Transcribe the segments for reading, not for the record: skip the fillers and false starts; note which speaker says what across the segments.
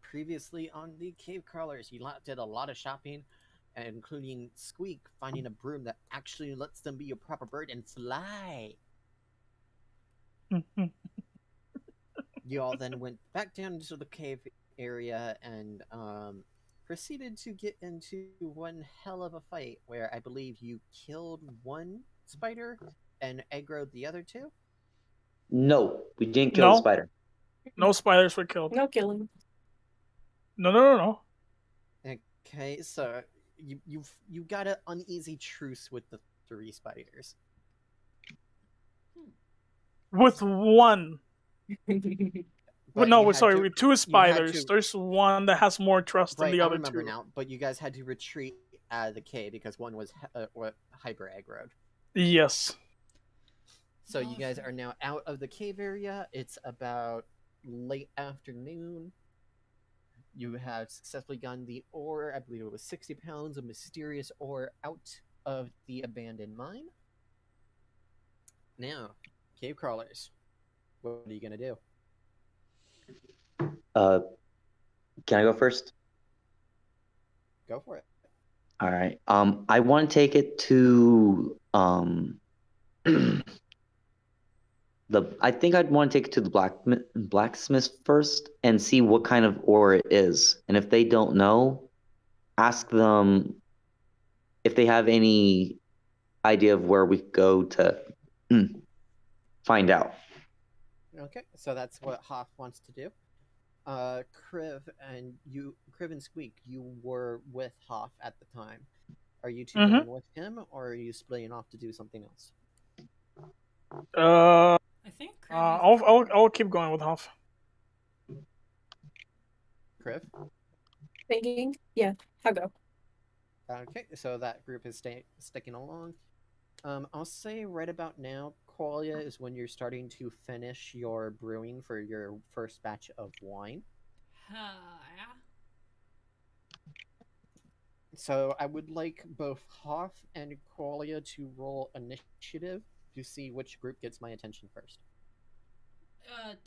Speaker 1: previously on the Cave Crawlers. You did a lot of shopping, including Squeak finding a broom that actually lets them be a proper bird and fly. You all then went back down into the cave area and proceeded to get into one hell of a fight where I believe you killed one spider and aggroed the other two.
Speaker 2: No, we didn't kill the spider.
Speaker 3: No spiders were killed.
Speaker 4: No killing.
Speaker 3: No.
Speaker 1: Okay, so you got an uneasy truce with the 3 spiders.
Speaker 3: With one.
Speaker 1: Sorry,
Speaker 3: with 2 spiders. There's one that has more trust than the other 2.
Speaker 1: I remember now, but you guys had to retreat out of the cave because one was hyper aggroed.
Speaker 3: Yes.
Speaker 1: So you guys are now out of the cave area. It's about late afternoon. You have successfully gotten the ore, I believe it was 60 pounds of mysterious ore, out of the abandoned mine. Now, cave crawlers, what are you going to do?
Speaker 2: Can I go first?
Speaker 1: Go for it.
Speaker 2: All right. I want to take it to I think I'd want to take it to the blacksmith first and see what kind of ore it is. And if they don't know, ask them if they have any idea of where we go to find out.
Speaker 1: Okay, so that's what Hoff wants to do. Kriv and Squeak, you were with Hoff at the time. Are you two going with him, or are you splitting off to do something else?
Speaker 5: I think
Speaker 3: I'll keep going with Hoff.
Speaker 1: Kriv?
Speaker 4: Thinking? Yeah, I'll go.
Speaker 1: Okay, so that group is sticking along. I'll say right about now, Qualia, is when you're starting to finish your brewing for your first batch of wine.
Speaker 5: Yeah.
Speaker 1: So I would like both Hoff and Qualia to roll initiative to see which group gets my attention first.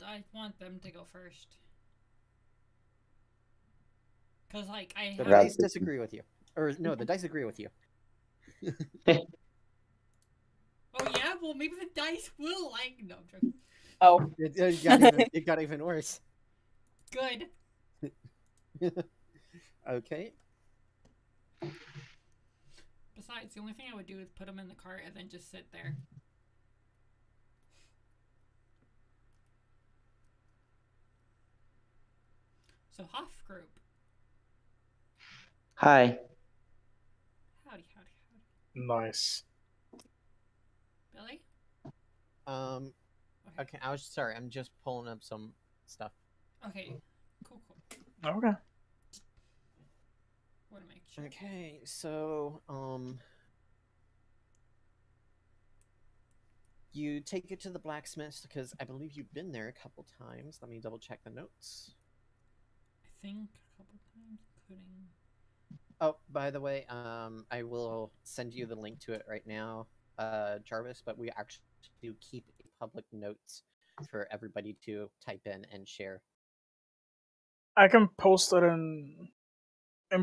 Speaker 5: I want them to go first. Because, like,
Speaker 1: The dice disagree with you. Or, no, the dice agree with you.
Speaker 5: Oh, yeah? Well, maybe the dice will, like... No, I'm joking.
Speaker 4: Oh.
Speaker 1: It got even worse.
Speaker 5: Good.
Speaker 1: Okay.
Speaker 5: Besides, the only thing I would do is put them in the cart and then just sit there. So, Hoff group.
Speaker 2: Hi.
Speaker 5: Howdy.
Speaker 3: Nice.
Speaker 5: Billy?
Speaker 1: Okay, I'm just pulling up some stuff.
Speaker 5: Okay, cool.
Speaker 3: Okay.
Speaker 5: Want to make sure.
Speaker 1: Okay, so, you take it to the blacksmith because I believe you've been there a couple times. Let me double check the notes.
Speaker 5: I think a couple times, including...
Speaker 1: Oh, by the way, I will send you the link to it right now, Jarvis, but we actually do keep a public notes for everybody to type in and share.
Speaker 3: I can post it in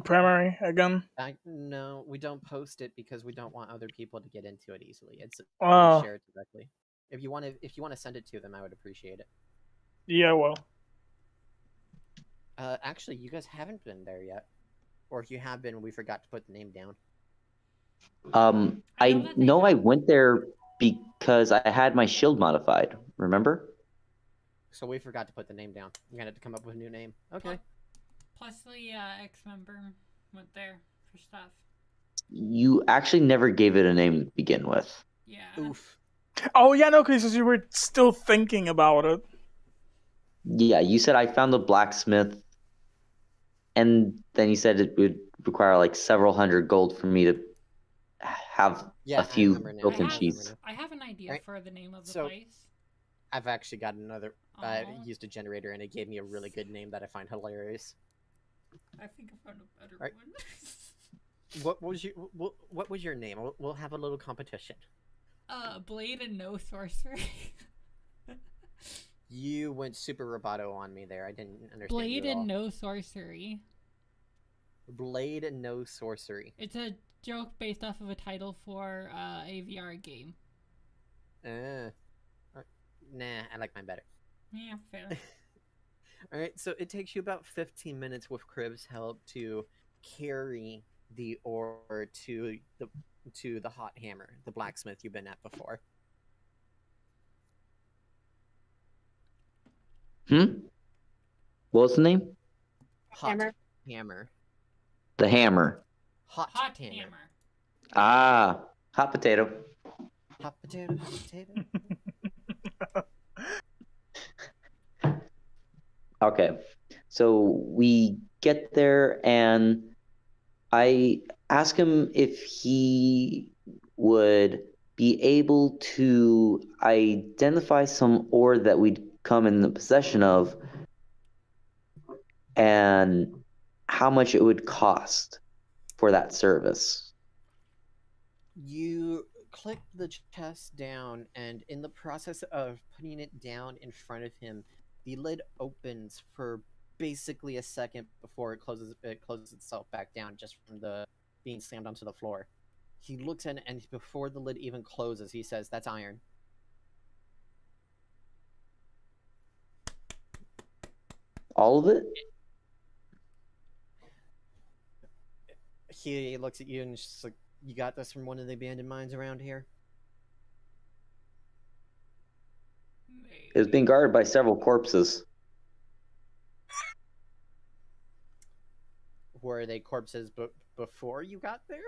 Speaker 3: primary again.
Speaker 1: No, we don't post it because we don't want other people to get into it easily. It's share it directly. If you want to send it to them, I would appreciate it.
Speaker 3: Yeah, well.
Speaker 1: Actually, you guys haven't been there yet. Or if you have been, we forgot to put the name down.
Speaker 2: I know I went there because I had my shield modified, remember?
Speaker 1: So we forgot to put the name down. You're gonna have to come up with a new name. Okay.
Speaker 5: Plus the ex-member went there for stuff.
Speaker 2: You actually never gave it a name to begin with.
Speaker 5: Yeah.
Speaker 1: Oof.
Speaker 3: Oh, yeah, no, because you were still thinking about it.
Speaker 2: Yeah, you said I found the blacksmith, and then you said it would require like several hundred gold for me to have a few broken sheets.
Speaker 5: I have an idea for the name of the place.
Speaker 1: I've actually got another. I used a generator, and it gave me a really good name that I find hilarious.
Speaker 5: I think I found a better one.
Speaker 1: What was your name? We'll have a little competition.
Speaker 5: Blade and no sorcery.
Speaker 1: You went super roboto on me there. I didn't understand
Speaker 5: Blade
Speaker 1: you at all.
Speaker 5: and no sorcery.
Speaker 1: Blade and no sorcery.
Speaker 5: It's a joke based off of a title for a VR game.
Speaker 1: Nah, I like mine better.
Speaker 5: Yeah, fair.
Speaker 1: Alright, so it takes you about 15 minutes with Kriv's help to carry the ore to the hot hammer, the blacksmith you've been at before.
Speaker 2: What was the name?
Speaker 1: Hot
Speaker 4: Hammer.
Speaker 1: hammer.
Speaker 2: The hammer.
Speaker 1: Hot hammer.
Speaker 5: hammer.
Speaker 2: Ah, hot potato.
Speaker 1: Hot potato, hot potato.
Speaker 2: Okay, so we get there and I ask him if he would be able to identify some ore that we'd come in the possession of and how much it would cost for that service.
Speaker 1: You click the chest down, and in the process of putting it down in front of him, the lid opens for basically a second before it closes itself back down just from the being slammed onto the floor. He looks in, and before the lid even closes, he says, "That's iron."
Speaker 2: All of it?
Speaker 1: He looks at you and just like, "You got this from one of the abandoned mines around here?"
Speaker 2: It was being guarded by several corpses.
Speaker 1: Were they corpses before you got there?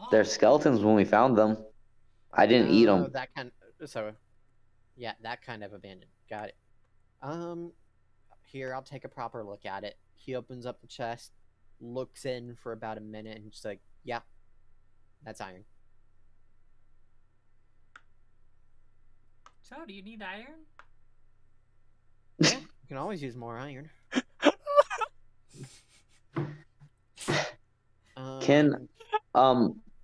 Speaker 2: They're skeletons when we found them. I didn't eat them.
Speaker 1: That kind. So, yeah, that kind of abandoned. Got it. Here, I'll take a proper look at it. He opens up the chest, looks in for about a minute, and just like, "Yeah, that's iron."
Speaker 5: So, do you need iron?
Speaker 1: Yeah, you can always use more iron.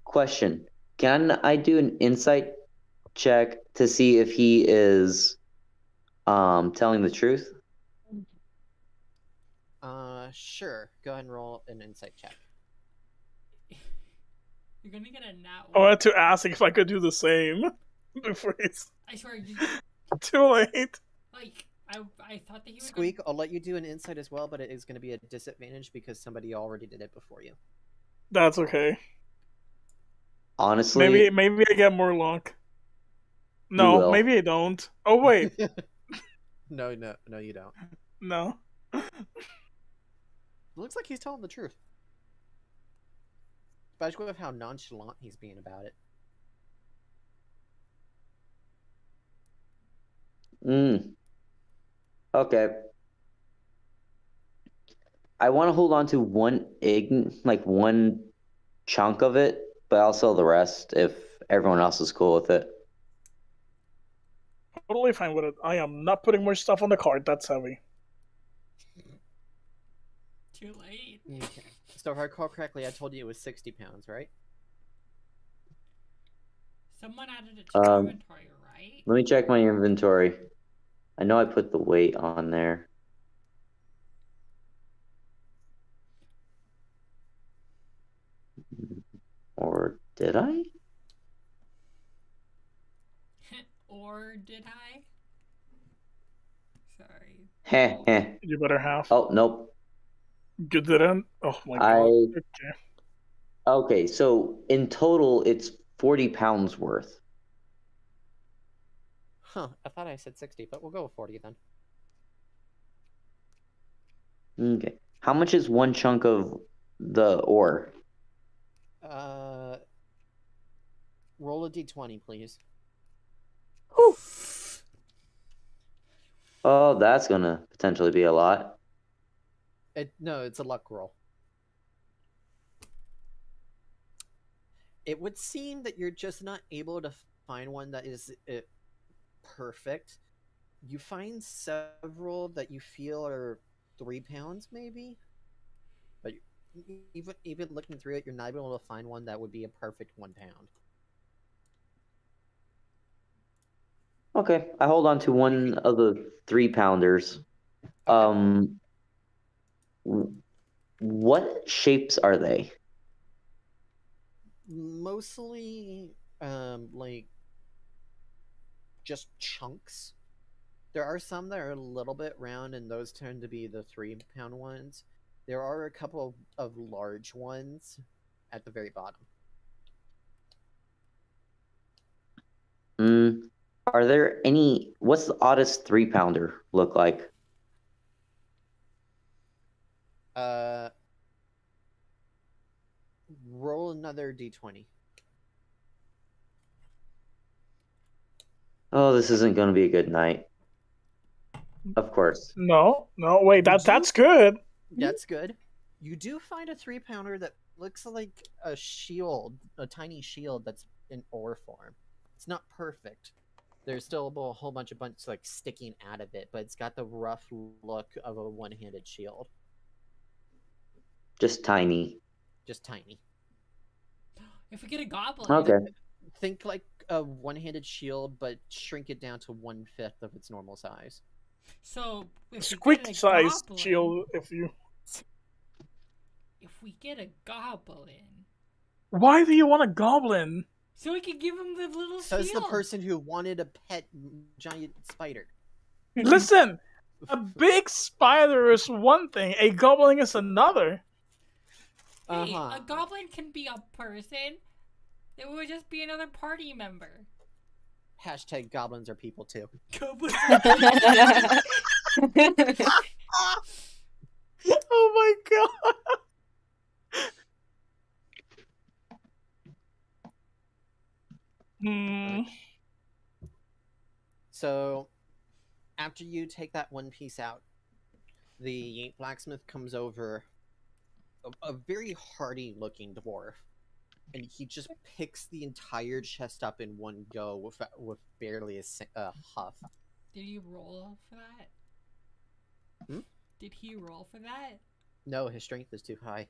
Speaker 2: Question. Can I do an insight check to see if he is telling the truth?
Speaker 1: Sure. Go ahead and roll an insight check.
Speaker 5: You're gonna get a nat
Speaker 3: I
Speaker 5: one.
Speaker 3: wanted to ask if I could do the same before it's
Speaker 5: I swear,
Speaker 3: too late.
Speaker 5: like, I thought that he was
Speaker 1: Squeak, I'll let you do an insight as well, but it is going to be a disadvantage because somebody already did it before you.
Speaker 3: That's okay.
Speaker 2: Honestly,
Speaker 3: Maybe I get more luck. No,
Speaker 2: will.
Speaker 3: maybe I don't. Oh wait,
Speaker 1: No, you don't.
Speaker 3: no.
Speaker 1: It looks like he's telling the truth. Especially with how nonchalant he's being about it.
Speaker 2: Okay. I want to hold on to one one chunk of it, but I'll sell the rest if everyone else is cool with it.
Speaker 3: Totally fine with it. I am not putting more stuff on the cart. That's heavy.
Speaker 5: too late.
Speaker 1: Okay. So if I recall correctly, I told you it was 60 pounds, right?
Speaker 5: Someone added it to your inventory, right?
Speaker 2: Let me check my inventory. I know I put the weight on there. Or did I?
Speaker 5: Or did I? Sorry.
Speaker 2: Heh heh.
Speaker 3: You better have.
Speaker 2: Oh, nope.
Speaker 3: You didn't? Oh my god. Okay.
Speaker 2: Okay, so in total, it's 40 pounds worth.
Speaker 1: Huh, I thought I said 60, but we'll go with 40 then.
Speaker 2: Okay. How much is one chunk of the ore?
Speaker 1: Roll a d20, please.
Speaker 2: Oh, that's gonna potentially be a lot.
Speaker 1: No, it's a luck roll. It would seem that you're just not able to find one that is perfect. You find several that you feel are 3 pounds, maybe? But even looking through it, you're not able to find one that would be a perfect 1 pound.
Speaker 2: Okay, I hold on to one of the 3-pounders. What shapes are they?
Speaker 1: Mostly, like just chunks. There are some that are a little bit round, and those tend to be the 3-pound ones. There are a couple of large ones at the very bottom.
Speaker 2: Are there any? What's the oddest 3-pounder look like?
Speaker 1: Roll another d20.
Speaker 2: Oh, this isn't going to be a good night. Of course.
Speaker 3: No, wait, that's good.
Speaker 1: That's good. You do find a 3-pounder that looks like a shield, a tiny shield that's in ore form. It's not perfect. There's still a whole bunch like sticking out of it, but it's got the rough look of a one-handed shield.
Speaker 2: Just tiny.
Speaker 1: Just tiny.
Speaker 5: If we get a goblin,
Speaker 2: Okay.
Speaker 1: Think like a one-handed shield, but shrink it down to 1/5 of its normal size.
Speaker 5: So if
Speaker 3: Squeak sized
Speaker 5: goblin,
Speaker 3: shield if you.
Speaker 5: If we get a goblin,
Speaker 3: Why do you want a goblin?
Speaker 5: so we can give him the little
Speaker 1: Says
Speaker 5: shield.
Speaker 1: the person who wanted a pet giant spider.
Speaker 3: Listen, a big spider is one thing, a goblin is another.
Speaker 5: Hey, a goblin can be a person. It would just be another party member.
Speaker 1: Hashtag goblins are people too.
Speaker 5: Goblins.
Speaker 3: Oh my god.
Speaker 1: So, after you take that one piece out, the blacksmith comes over, a very hardy-looking dwarf, and he just picks the entire chest up in one go with barely a huff.
Speaker 5: Did he roll for that?
Speaker 1: Hmm?
Speaker 5: Did he roll for that?
Speaker 1: No, his strength is too high.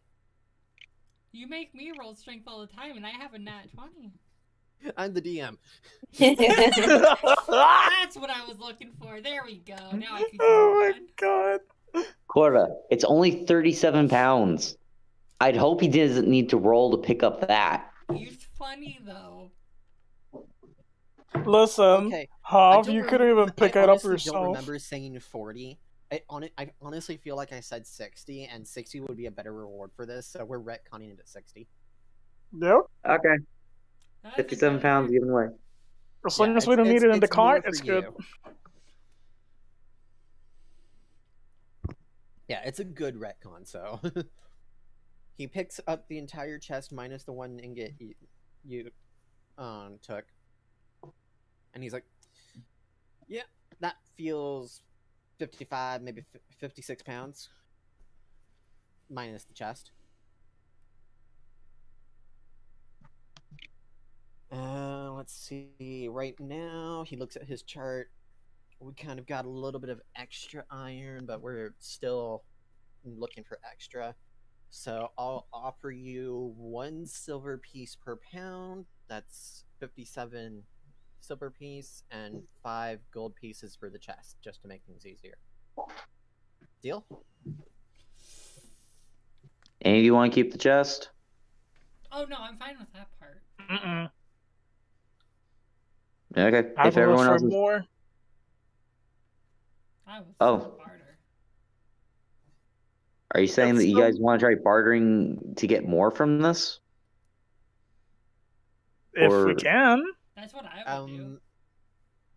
Speaker 5: You make me roll strength all the time, and I have a nat 20.
Speaker 1: I'm the DM.
Speaker 5: That's what I was looking for. There we go. Now I can.
Speaker 3: Oh my god.
Speaker 2: Qurröra, it's only 37 pounds. I'd hope he doesn't need to roll to pick up that.
Speaker 5: He's funny though.
Speaker 3: Listen,
Speaker 1: Okay,
Speaker 3: Hoff, you could even pick it up
Speaker 1: I honestly
Speaker 3: yourself.
Speaker 1: don't remember saying 40. I honestly feel like I said 60, and 60 would be a better reward for this, so we're retconning it at 60.
Speaker 3: Yep.
Speaker 2: Okay.
Speaker 5: That's
Speaker 2: 57
Speaker 5: a
Speaker 2: pounds
Speaker 5: better-
Speaker 2: given away.
Speaker 3: As long as we don't need it in the
Speaker 1: more
Speaker 3: cart,
Speaker 1: for
Speaker 3: it's good.
Speaker 1: you. Yeah, it's a good retcon, so. He picks up the entire chest minus the one ingot you took. And he's like, yeah, that feels 55, maybe 56 pounds. Minus the chest. Let's see. Right now, he looks at his chart. We kind of got a little bit of extra iron, but we're still looking for extra. So I'll offer you 1 silver piece per pound. That's 57 silver piece and 5 gold pieces for the chest, just to make things easier. Deal?
Speaker 2: Any of you want to keep the chest?
Speaker 5: Oh no, I'm fine with that part.
Speaker 3: Mm-mm.
Speaker 2: Okay.
Speaker 3: I
Speaker 2: If everyone else is...
Speaker 3: more.
Speaker 5: I was
Speaker 2: Oh.
Speaker 5: barter.
Speaker 2: Are you saying
Speaker 3: That's
Speaker 2: that you guys want to try bartering to get more from this?
Speaker 3: If
Speaker 2: Or-
Speaker 3: we can.
Speaker 5: That's what I would do.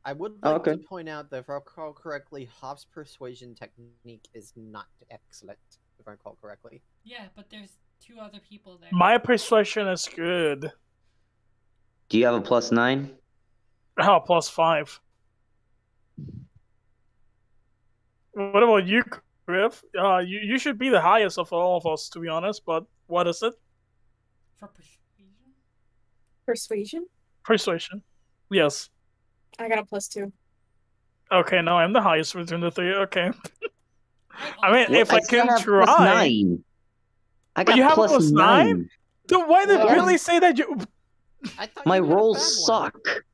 Speaker 1: I would
Speaker 2: Oh,
Speaker 1: like
Speaker 2: okay.
Speaker 1: to point out that if I recall correctly, Hoff's persuasion technique is not excellent, if I recall correctly.
Speaker 5: Yeah, but there's 2 other people there.
Speaker 3: My persuasion is good.
Speaker 2: Do you have a +9?
Speaker 3: Oh, +5. What about you, Kriv? You should be the highest of all of us, to be honest, but what is it?
Speaker 5: For persuasion?
Speaker 4: Persuasion?
Speaker 3: Persuasion. Yes.
Speaker 4: I got a +2.
Speaker 3: Okay, no, I'm the highest between the 3. Okay. I
Speaker 5: I
Speaker 3: mean, if I
Speaker 2: still
Speaker 3: can
Speaker 2: have
Speaker 3: try.
Speaker 2: +9. I got
Speaker 3: you have a
Speaker 2: +9.
Speaker 3: +9? Then why did
Speaker 1: Well,
Speaker 3: Billy say that you...
Speaker 1: I thought
Speaker 2: My
Speaker 1: you got a
Speaker 2: rolls
Speaker 1: bad one.
Speaker 2: suck.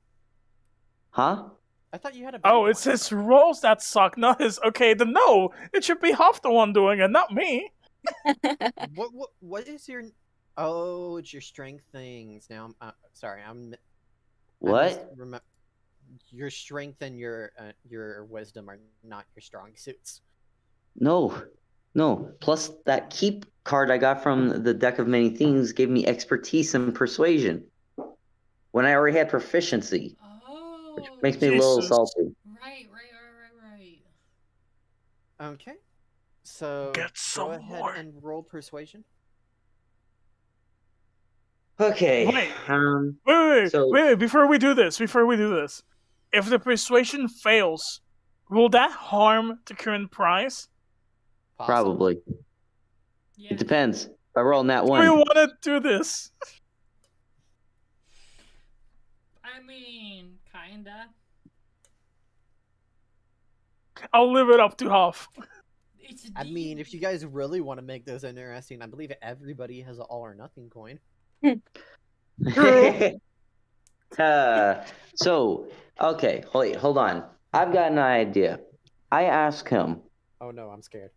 Speaker 2: Huh?
Speaker 1: I thought you had a better
Speaker 3: Oh, it's
Speaker 1: one.
Speaker 3: his rolls that suck, not his. Okay, then no, it should be Hoff the one doing it, not me.
Speaker 1: What is your? Oh, it's your strength things. Now, sorry,
Speaker 2: What?
Speaker 1: Your strength and your wisdom are not your strong suits.
Speaker 2: No. Plus, that keep card I got from the deck of many things gave me expertise and persuasion. When I already had proficiency.
Speaker 5: Oh.
Speaker 2: Which makes me a little
Speaker 3: Jesus.
Speaker 2: salty.
Speaker 5: Right.
Speaker 1: Okay. So
Speaker 3: Get some
Speaker 1: go ahead
Speaker 3: more.
Speaker 1: and roll persuasion.
Speaker 2: Okay.
Speaker 3: Wait,
Speaker 2: So-
Speaker 3: before we do this, if the persuasion fails, will that harm the current price?
Speaker 2: Probably.
Speaker 5: Yeah.
Speaker 2: It depends. If I roll that
Speaker 3: Do we
Speaker 2: one.
Speaker 3: want to do this?
Speaker 5: I mean, kinda.
Speaker 3: I'll leave it up to Hoff.
Speaker 1: I mean, if you guys really want to make this interesting, I believe everybody has an all or nothing coin.
Speaker 2: So, okay, hold on. I've got an idea. I ask him.
Speaker 1: Oh no, I'm scared.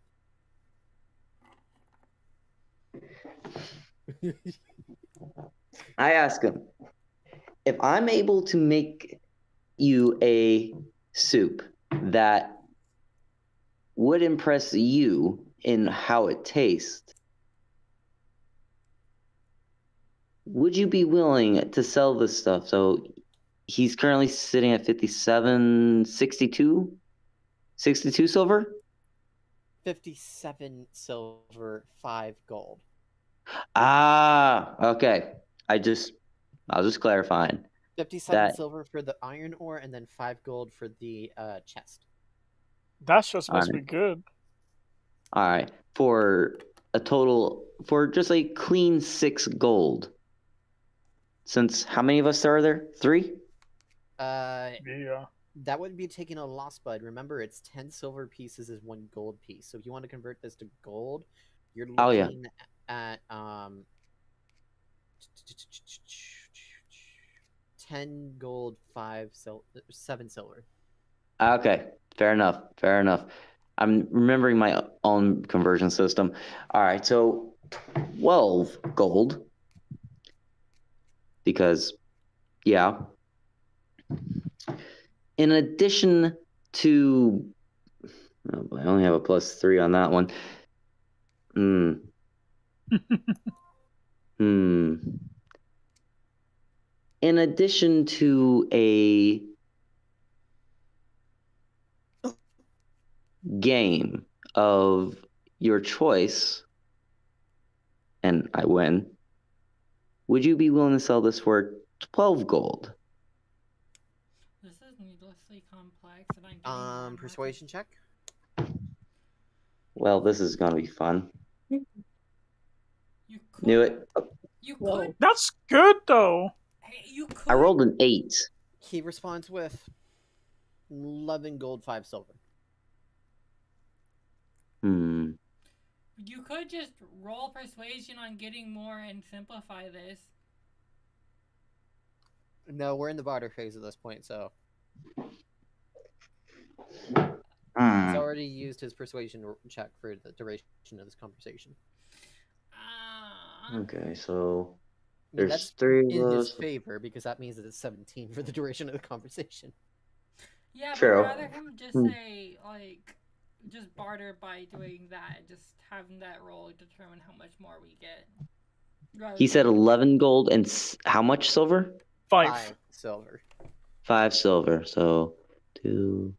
Speaker 2: I ask him, if I'm able to make you a soup that would impress you in how it tastes, would you be willing to sell this stuff? So he's currently sitting at 57, 62 silver?
Speaker 1: 57 silver, 5 gold.
Speaker 2: Ah, okay. I'll just clarifying.
Speaker 1: 57 silver for the iron ore, and then 5 gold for the chest.
Speaker 3: That just must be good.
Speaker 2: All right. For a total, for just a clean 6 gold. Since how many of us are there? 3?
Speaker 3: Yeah.
Speaker 1: That would be taking a loss, bud. Remember, it's 10 silver pieces is 1 gold piece. So if you want to convert this to gold, you're looking at 10 gold, 7 silver.
Speaker 2: Okay, fair enough. I'm remembering my own conversion system. All right, so 12 gold. Because, yeah. In addition to... Oh, I only have a +3 on that one. In addition to a game of your choice, and I win, would you be willing to sell this for 12 gold?
Speaker 5: This is needlessly complex, and I'm getting more and more
Speaker 1: Persuasion check.
Speaker 2: Well, this is gonna be fun.
Speaker 5: You could.
Speaker 2: Knew it.
Speaker 5: You could.
Speaker 3: That's good though.
Speaker 5: Hey, you could.
Speaker 2: I rolled an 8.
Speaker 1: He responds with 11 gold, 5 silver.
Speaker 5: You could just roll persuasion on getting more and simplify this.
Speaker 1: No, we're in the barter phase at this point, so he's already used his persuasion check for the duration of this conversation.
Speaker 2: Okay, so
Speaker 1: I mean,
Speaker 2: there's
Speaker 1: that's
Speaker 2: 3
Speaker 1: in
Speaker 2: of
Speaker 1: his
Speaker 2: us.
Speaker 1: favor because that means that it's 17 for the duration of the conversation.
Speaker 5: Yeah,
Speaker 2: True.
Speaker 5: but rather him just say, like, just barter by doing that, just having that roll determine how much more we get.
Speaker 2: He said 11 gold and how much silver?
Speaker 3: 5
Speaker 1: silver.
Speaker 2: 5 silver. So 2.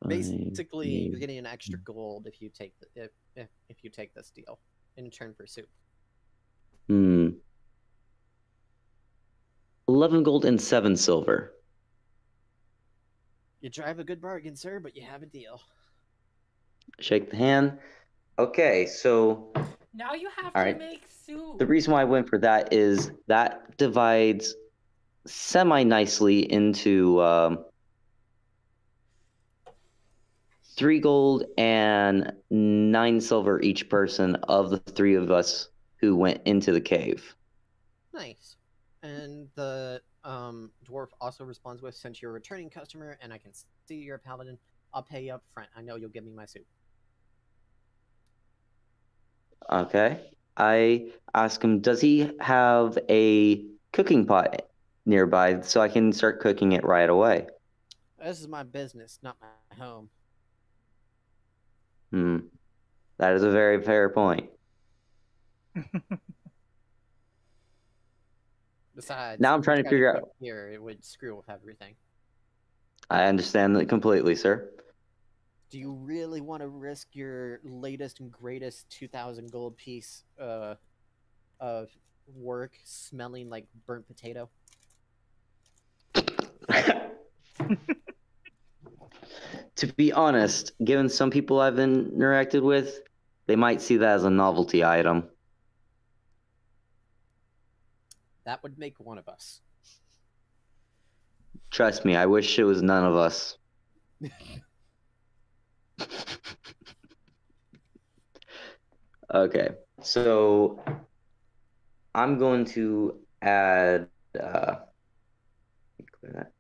Speaker 2: 5,
Speaker 1: Basically,
Speaker 2: 8.
Speaker 1: you're getting an extra gold if you take if you take this deal in turn for soup.
Speaker 2: 11 gold and 7 silver.
Speaker 1: You drive a good bargain, sir, but you have a deal.
Speaker 2: Shake the hand. Okay, so
Speaker 5: now you have
Speaker 2: all
Speaker 5: to
Speaker 2: right.
Speaker 5: make soup.
Speaker 2: The reason why I went for that is that divides semi-nicely into 3 gold and 9 silver each person of the 3 of us who went into the cave.
Speaker 1: Nice. And the Dwarf also responds with, "Since you're a returning customer and I can see you're a paladin, I'll pay you up front. I know you'll give me my suit."
Speaker 2: Okay. I ask him, does he have a cooking pot nearby so I can start cooking it right away?
Speaker 1: This is my business, not my home.
Speaker 2: That is a very fair point.
Speaker 1: Besides,
Speaker 2: Now I'm
Speaker 1: if
Speaker 2: trying
Speaker 1: you
Speaker 2: to
Speaker 1: tried
Speaker 2: figure
Speaker 1: cook
Speaker 2: out.
Speaker 1: here, it would screw with everything.
Speaker 2: I understand that completely, sir.
Speaker 1: Do you really want to risk your latest and greatest 2,000 gold piece of work smelling like burnt potato?
Speaker 2: To be honest, given some people I've interacted with, they might see that as a novelty item.
Speaker 1: That would make one of us.
Speaker 2: Trust me, I wish it was none of us. Okay, so I'm going to add clear that.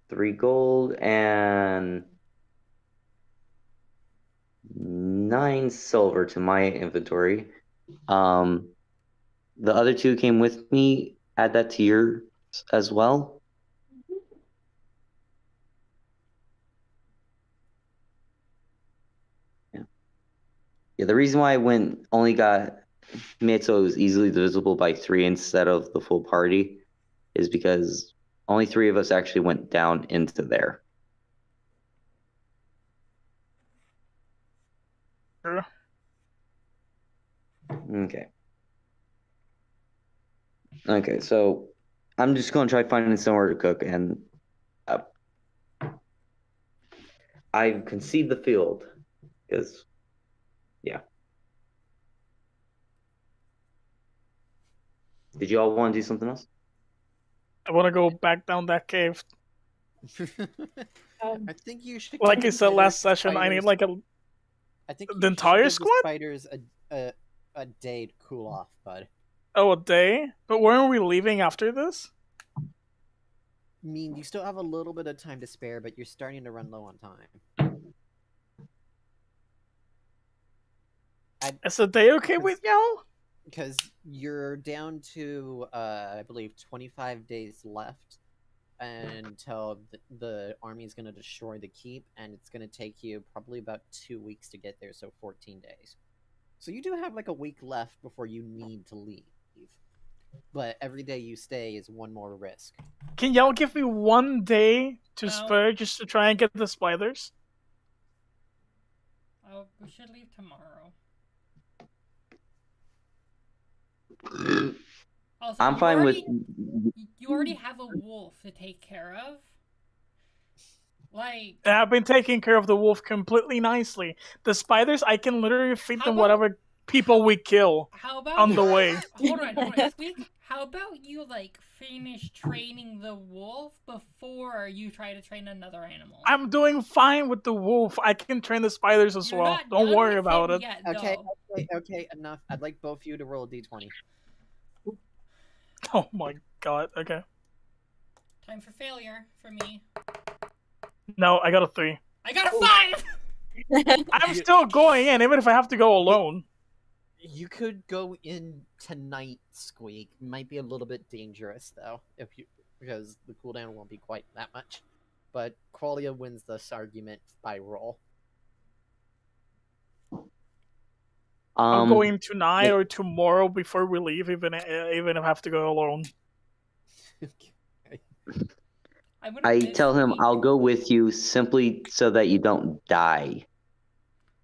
Speaker 2: 3 gold and 9 silver to my inventory. The other 2 came with me. Add that to yours as well. Yeah, the reason why I made so it was easily divisible by 3 instead of the full party is because only 3 of us actually went down into there.
Speaker 3: Sure.
Speaker 2: Okay, so I'm just going to try finding somewhere to cook, and I concede the field, because, yeah. Did you all want to do something else?
Speaker 3: I want to go back down that cave.
Speaker 1: I think you should.
Speaker 3: Like I said
Speaker 1: give
Speaker 3: last
Speaker 1: the
Speaker 3: session, I need
Speaker 1: spiders-
Speaker 3: like
Speaker 1: I think
Speaker 3: the
Speaker 1: you
Speaker 3: entire
Speaker 1: should give
Speaker 3: squad?
Speaker 1: the spiders a day to cool off, bud.
Speaker 3: a day. But weren't we leaving after this?
Speaker 1: I mean, you still have a little bit of time to spare, but you're starting to run low on time.
Speaker 3: Is a day okay with y'all?
Speaker 1: Because you're down to, I believe, 25 days left until the army is going to destroy the keep, and it's going to take you probably about 2 weeks to get there, so 14 days. So you do have like a week left before you need to leave. But every day you stay is one more risk.
Speaker 3: Can y'all give me 1 day to spare just to try and get the spiders?
Speaker 5: Oh, we should leave tomorrow. Also,
Speaker 2: I'm fine with.
Speaker 5: You already have a wolf to take care of. Like,
Speaker 3: I've been taking care of the wolf completely nicely. The spiders, I can literally feed them whatever people we kill on the way.
Speaker 5: Hold on, Squeak. How about you, like, finish training the wolf before you try to train another animal?
Speaker 3: I'm doing fine with the wolf. I can train the spiders as well. Don't worry about it.
Speaker 5: Yet,
Speaker 1: Okay, enough. I'd like both of you to roll a d20.
Speaker 3: Oh my god, okay.
Speaker 5: Time for failure for me.
Speaker 3: No, I got a 3.
Speaker 5: I got a 5!
Speaker 3: I'm still going in, even if I have to go alone.
Speaker 1: You could go in tonight, Squeak. Might be a little bit dangerous though, because the cooldown won't be quite that much. But Qualia wins this argument by roll.
Speaker 3: I'm going tonight or tomorrow before we leave, even if I have to go alone.
Speaker 2: I tell him I'll go with you simply so that you don't die.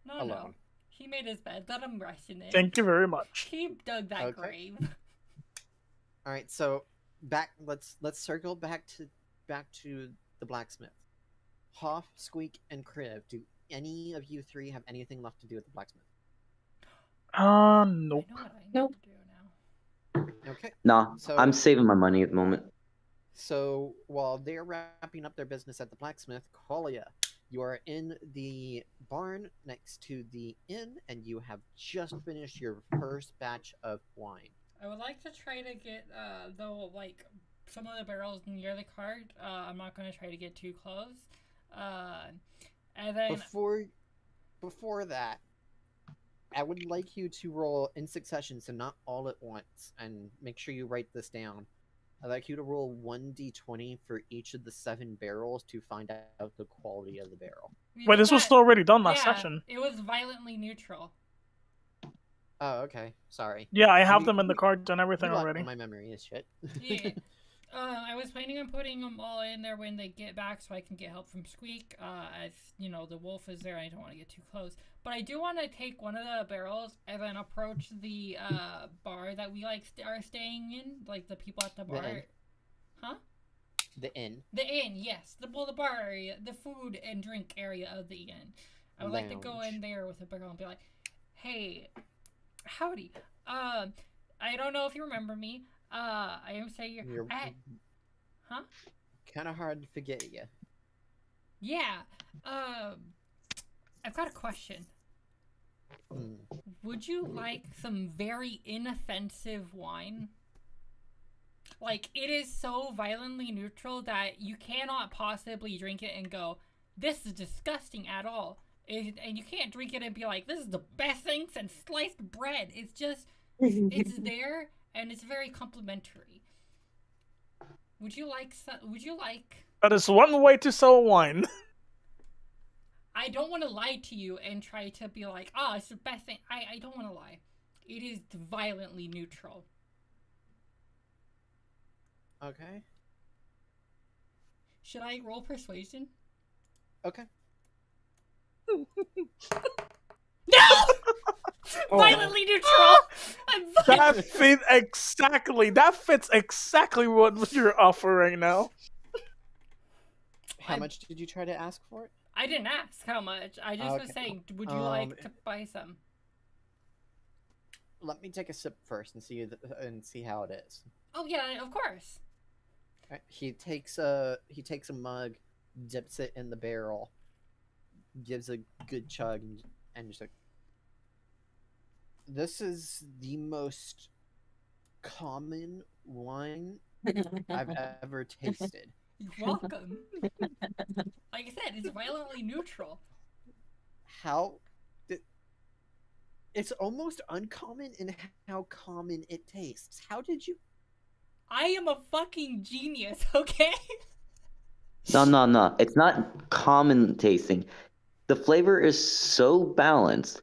Speaker 5: No. He made his bed. Let him rest in it.
Speaker 3: Thank you very much.
Speaker 5: He dug that grave.
Speaker 1: All right, so let's circle back to the blacksmith. Hoff, Squeak, and Kriv. Do any of you 3 have anything left to do with the blacksmith?
Speaker 3: Nope.
Speaker 4: Nope.
Speaker 1: Okay.
Speaker 2: Nah, I'm saving my money at the moment.
Speaker 1: So while they're wrapping up their business at the blacksmith, Qualia, you are in the barn next to the inn, and you have just finished your first batch of wine.
Speaker 5: I would like to try to get though like some of the barrels near the cart. I'm not gonna try to get too close. And then
Speaker 1: before that, I would like you to roll in succession, so not all at once, and make sure you write this down. I'd like you to roll 1d20 for each of the 7 barrels to find out the quality of the barrel.
Speaker 3: Wait, this was already done last
Speaker 5: yeah,
Speaker 3: session.
Speaker 5: It was violently neutral.
Speaker 1: Oh, okay. Sorry.
Speaker 3: Yeah, I have them in the cards and everything already.
Speaker 1: My memory is shit.
Speaker 5: Yeah. I was planning on putting them all in there when they get back so I can get help from Squeak. As, you know, the wolf is there. I don't want to get too close. But I do want to take one of the barrels and then approach the bar that we, like, are staying in. Like, the people at the bar. Huh?
Speaker 1: The inn.
Speaker 5: The inn, yes. The bar area. The food and drink area of the inn. I would like to go in there with a barrel and be like, hey, howdy. I don't know if you remember me. I am saying you're huh?
Speaker 1: Kind of hard to forget you.
Speaker 5: Yeah. I've got a question. Would you like some very inoffensive wine? Like, it is so violently neutral that you cannot possibly drink it and go, this is disgusting at all. And you can't drink it and be like, this is the best thing since sliced bread. It's just, it's there. And it's very complimentary. Would you like?
Speaker 3: That is one way to sell wine.
Speaker 5: I don't want to lie to you and try to be like, oh, it's the best thing. I don't want to lie. It is violently neutral.
Speaker 1: Okay.
Speaker 5: Should I roll persuasion?
Speaker 1: Okay.
Speaker 5: No! Violently neutral.
Speaker 3: That fits exactly. That fits exactly what you're offering now.
Speaker 1: How much did you try to ask for it?
Speaker 5: I didn't ask how much. I just was saying, would you like to buy some?
Speaker 1: Let me take a sip first and see how it is.
Speaker 5: Oh yeah, of course.
Speaker 1: Right. He takes a mug, dips it in the barrel, gives a good chug, and just like, this is the most common wine I've ever tasted.
Speaker 5: You're welcome. Like I said, it's violently neutral.
Speaker 1: It's almost uncommon in how common it tastes. How did you?
Speaker 5: I am a fucking genius, okay?
Speaker 2: No. It's not common tasting. The flavor is so balanced.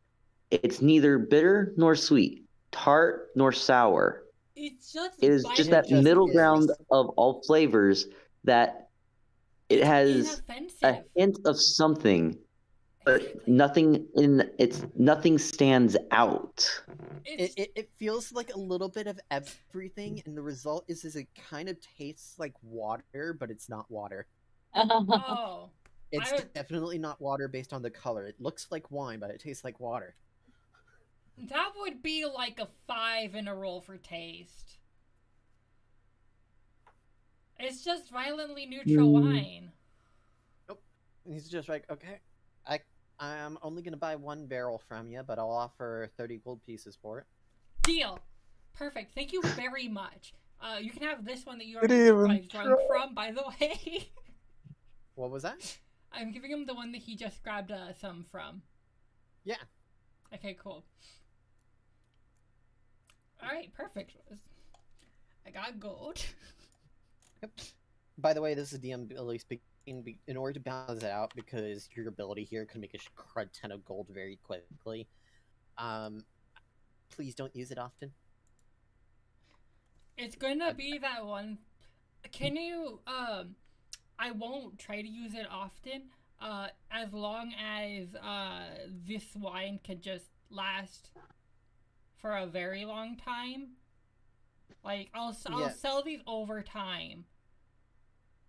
Speaker 2: It's neither bitter nor sweet, tart nor sour.
Speaker 5: It
Speaker 2: is just that middle ground of all flavors that it has a hint of something, but nothing stands out.
Speaker 1: It feels like a little bit of everything, and the result is it kind of tastes like water, but it's not water.
Speaker 5: Oh.
Speaker 1: It's definitely not water based on the color. It looks like wine, but it tastes like water.
Speaker 5: That would be like a 5 in a roll for taste. It's just violently neutral wine.
Speaker 1: Nope. He's just like, okay, I'm only gonna buy 1 barrel from you, but I'll offer 30 gold pieces for it.
Speaker 5: Deal. Perfect. Thank you very much. You can have this one that you already drunk from, by the way.
Speaker 1: What was that?
Speaker 5: I'm giving him the one that he just grabbed some from.
Speaker 1: Yeah.
Speaker 5: Okay, cool. Alright, perfect. I got gold.
Speaker 1: Yep. By the way, this is DM Billy speaking. In order to balance it out, because your ability here can make a crud ton of gold very quickly, please don't use it often.
Speaker 5: It's gonna be that one. Can you, I won't try to use it often, as long as, this wine can just last for a very long time. Like, I'll sell these over time.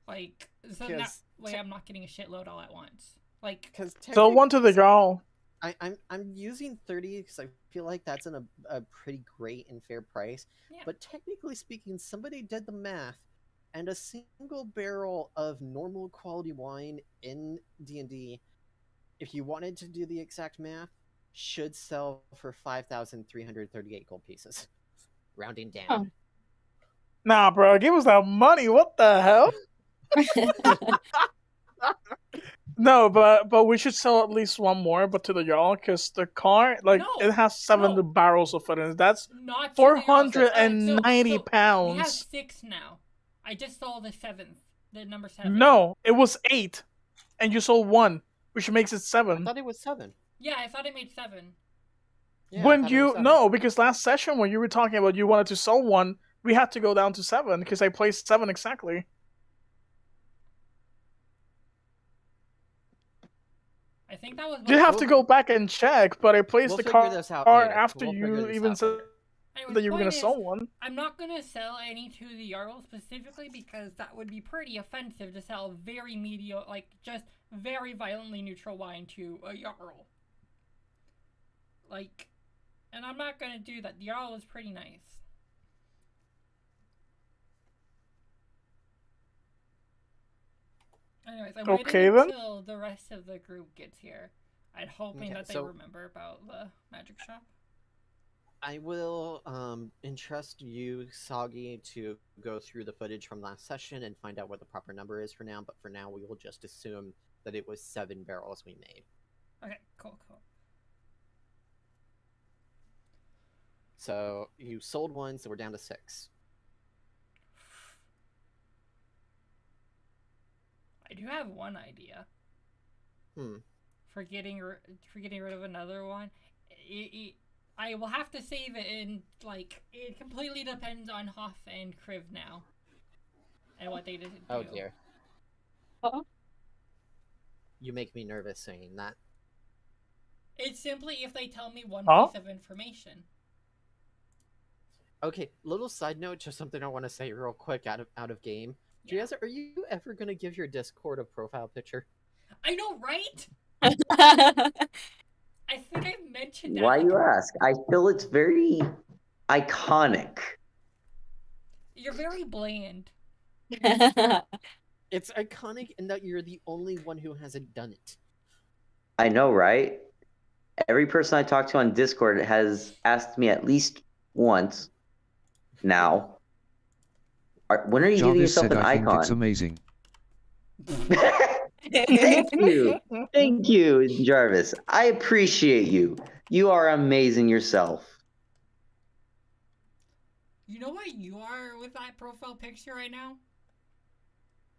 Speaker 5: Like, so that way I'm not getting a shitload all at once. Like,
Speaker 3: so one to the draw.
Speaker 1: I'm using 30 because I feel like that's a pretty great and fair price.
Speaker 5: Yeah.
Speaker 1: But technically speaking, somebody did the math, and a single barrel of normal quality wine in D&D, if you wanted to do the exact math, should sell for 5,338 gold pieces. rounding down.
Speaker 4: Oh.
Speaker 3: Nah, bro, give us that money. What the hell? No, but we should sell at least one more, but to the Jarl, because the car, like,
Speaker 5: No,
Speaker 3: it has 7
Speaker 5: no.
Speaker 3: barrels of it, and that's
Speaker 5: Not to the Jarl.
Speaker 3: 490
Speaker 5: We
Speaker 3: pounds.
Speaker 5: have 6 now. I just sold the 7th. The number 7.
Speaker 3: No, it was 8, and you sold 1, which makes it
Speaker 1: I
Speaker 3: 7.
Speaker 1: thought it was 7.
Speaker 5: Yeah, I thought it made 7.
Speaker 1: Yeah, I
Speaker 3: When
Speaker 1: thought it was
Speaker 3: you
Speaker 1: 7.
Speaker 3: no, because last session when you were talking about you wanted to sell 1, we had to go down to 7 because I placed 7 exactly.
Speaker 5: I think that was.
Speaker 3: You have to go back and check, but I placed
Speaker 1: We'll
Speaker 3: the
Speaker 1: figure
Speaker 3: car
Speaker 1: this out later.
Speaker 3: after
Speaker 1: We'll figure
Speaker 3: you
Speaker 1: this
Speaker 3: even
Speaker 1: out
Speaker 3: said
Speaker 1: later.
Speaker 5: Anyways,
Speaker 3: that you were
Speaker 5: point
Speaker 3: gonna
Speaker 5: is,
Speaker 3: sell 1.
Speaker 5: I'm not gonna sell any to the Jarl specifically because that would be pretty offensive to sell very mediocre, like just very violently neutral wine to a Jarl. Like, and I'm not gonna do that. The Jarl was pretty nice. Anyways, I'm
Speaker 3: Okay,
Speaker 5: waiting
Speaker 3: then.
Speaker 5: until the rest of the group gets here. I'm hoping
Speaker 1: Okay,
Speaker 5: that they
Speaker 1: so-
Speaker 5: remember about the magic shop.
Speaker 1: I will entrust you, Soggy, to go through the footage from last session and find out what the proper number is for now, but for now we will just assume that it was 7 barrels we made.
Speaker 5: Okay, cool.
Speaker 1: So you sold 1, so we're down to 6.
Speaker 5: I do have one idea. For getting rid of another one. I will have to save it in, like, it completely depends on Hoff and Kriv now. And what they did do.
Speaker 1: Oh dear.
Speaker 4: Uh-oh.
Speaker 1: You make me nervous saying that.
Speaker 5: It's simply if they tell me one
Speaker 3: Huh?
Speaker 5: piece of information.
Speaker 1: Okay, little side note, just something I want to say real quick out of game.
Speaker 5: Yeah.
Speaker 1: Are you ever gonna give your Discord a profile picture?
Speaker 5: I know, right? I think I mentioned that.
Speaker 2: Why you ask? I feel it's very iconic.
Speaker 5: You're very bland.
Speaker 1: It's iconic in that you're the only one who hasn't done it.
Speaker 2: I know, right? Every person I talk to on Discord has asked me at least once now. When are you giving
Speaker 6: Jarvis
Speaker 2: yourself
Speaker 6: said,
Speaker 2: an
Speaker 6: I think
Speaker 2: icon?
Speaker 6: it's amazing.
Speaker 2: Thank you, Jarvis. I appreciate you. You are amazing yourself.
Speaker 5: You know what you are with that profile picture right now?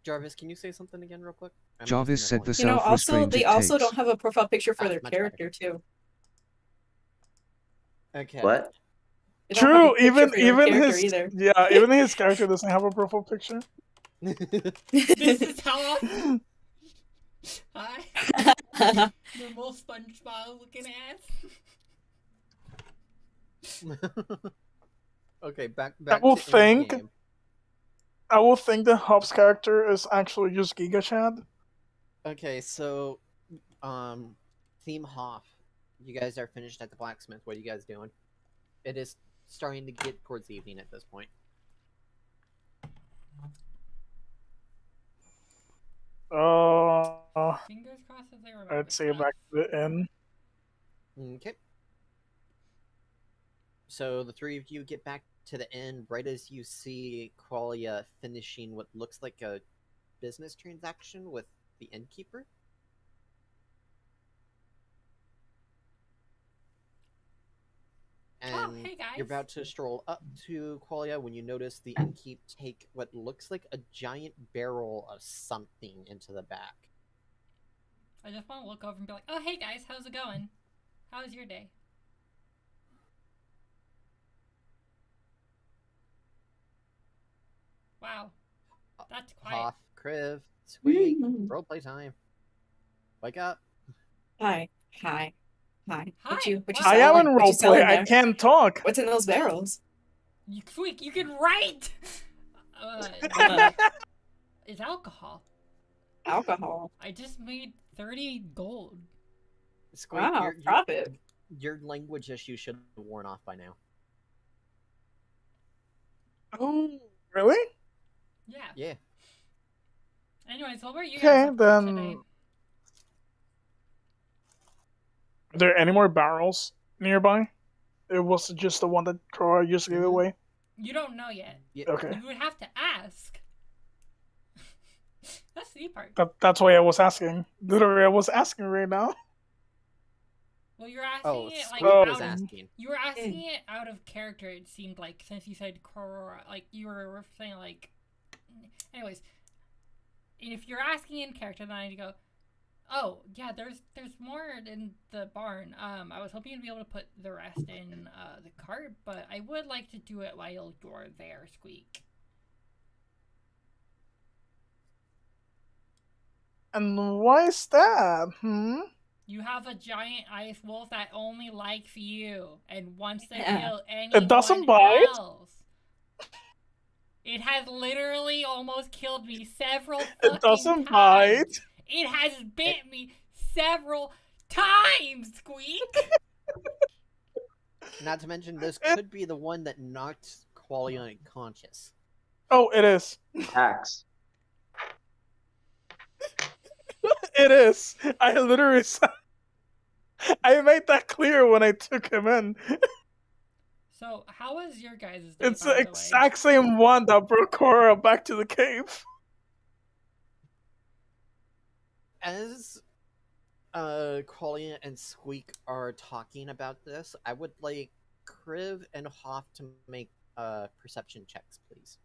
Speaker 1: Jarvis, can you say something again real quick? I'm
Speaker 6: Jarvis
Speaker 1: losing
Speaker 6: said
Speaker 1: my
Speaker 6: the
Speaker 1: voice.
Speaker 4: You know, also
Speaker 6: self-restraint
Speaker 4: they
Speaker 6: it
Speaker 4: also
Speaker 6: takes.
Speaker 4: don't have a profile picture for their
Speaker 1: much better.
Speaker 4: character too.
Speaker 1: Okay.
Speaker 2: What?
Speaker 4: They don't have
Speaker 3: True,
Speaker 4: a picture
Speaker 3: even
Speaker 4: for their character
Speaker 3: his
Speaker 4: either.
Speaker 3: yeah, even his character doesn't have a profile picture.
Speaker 5: This is how often. Hi. Normal SpongeBob looking ass.
Speaker 1: Okay, back
Speaker 3: I will
Speaker 1: to
Speaker 3: think-
Speaker 1: in-game.
Speaker 3: I will think that Hobbs' character is actually just Giga Chad.
Speaker 1: Okay, so Team Hoff, you guys are finished at the blacksmith. What are you guys doing? It is starting to get towards evening at this point.
Speaker 5: Fingers crossed that they remember.
Speaker 3: I'd say back to the inn.
Speaker 1: Okay. So the three of you get back to the inn right as you see Qualia finishing what looks like a business transaction with the innkeeper. And
Speaker 5: hey guys.
Speaker 1: you're about to stroll up to Qualia when you notice the innkeep take what looks like a giant barrel of something into the back.
Speaker 5: I just want to look over and be like, oh, hey guys, how's it going? How was your day? Wow. That's quiet.
Speaker 1: Hoff, Kriv, sweet, roleplay time. Wake up.
Speaker 4: Hi. What
Speaker 5: Hi.
Speaker 4: you
Speaker 3: I am
Speaker 4: selling?
Speaker 3: in
Speaker 4: What you selling
Speaker 3: roleplay. I
Speaker 4: there?
Speaker 3: can't talk.
Speaker 4: What's in those barrels?
Speaker 5: Squeak, you can write! It's alcohol.
Speaker 4: Alcohol.
Speaker 5: I just made 30 gold.
Speaker 1: Squeak,
Speaker 4: Wow, profit.
Speaker 1: your language issue should have worn off by now.
Speaker 3: Oh, really?
Speaker 5: Yeah.
Speaker 1: Yeah.
Speaker 5: Anyways, what were you
Speaker 3: Okay,
Speaker 5: guys up to
Speaker 3: then.
Speaker 5: today?
Speaker 3: Are there any more barrels nearby? It was just the one that Qurröra just gave away.
Speaker 5: You don't know yet.
Speaker 1: Yeah.
Speaker 3: Okay.
Speaker 5: You would have to ask. That's the part.
Speaker 3: That's why I was asking. Literally, I was asking right now.
Speaker 5: Well, you're asking it like
Speaker 1: Squeak
Speaker 5: out
Speaker 1: was
Speaker 5: of.
Speaker 1: asking.
Speaker 5: You were asking it out of character. It seemed like since you said Qurröra, like you were saying like. Anyways, if you're asking in character, then I need to go. Oh yeah, there's more in the barn. I was hoping to be able to put the rest in the cart, but I would like to do it while you're there, Squeak.
Speaker 3: And why is that?
Speaker 5: You have a giant ice wolf that only likes you and wants to
Speaker 4: Yeah.
Speaker 5: kill anyone
Speaker 3: It doesn't bite?
Speaker 5: else. It has literally almost killed me several
Speaker 3: It
Speaker 5: fucking
Speaker 3: doesn't
Speaker 5: times.
Speaker 3: bite.
Speaker 5: It has bit me several times, Squeak.
Speaker 1: Not to mention, this could be the one that knocked Qualia unconscious.
Speaker 3: Oh, it is.
Speaker 2: Axe.
Speaker 3: It is. I literally said. I made that clear when I took him in.
Speaker 5: So, how was your guys' day,
Speaker 3: It's
Speaker 5: by
Speaker 3: the
Speaker 5: the
Speaker 3: exact same one that brought Qurröra back to the cave.
Speaker 1: As Qualia and Squeak are talking about this, I would like Kriv and Hoff to make perception checks, please.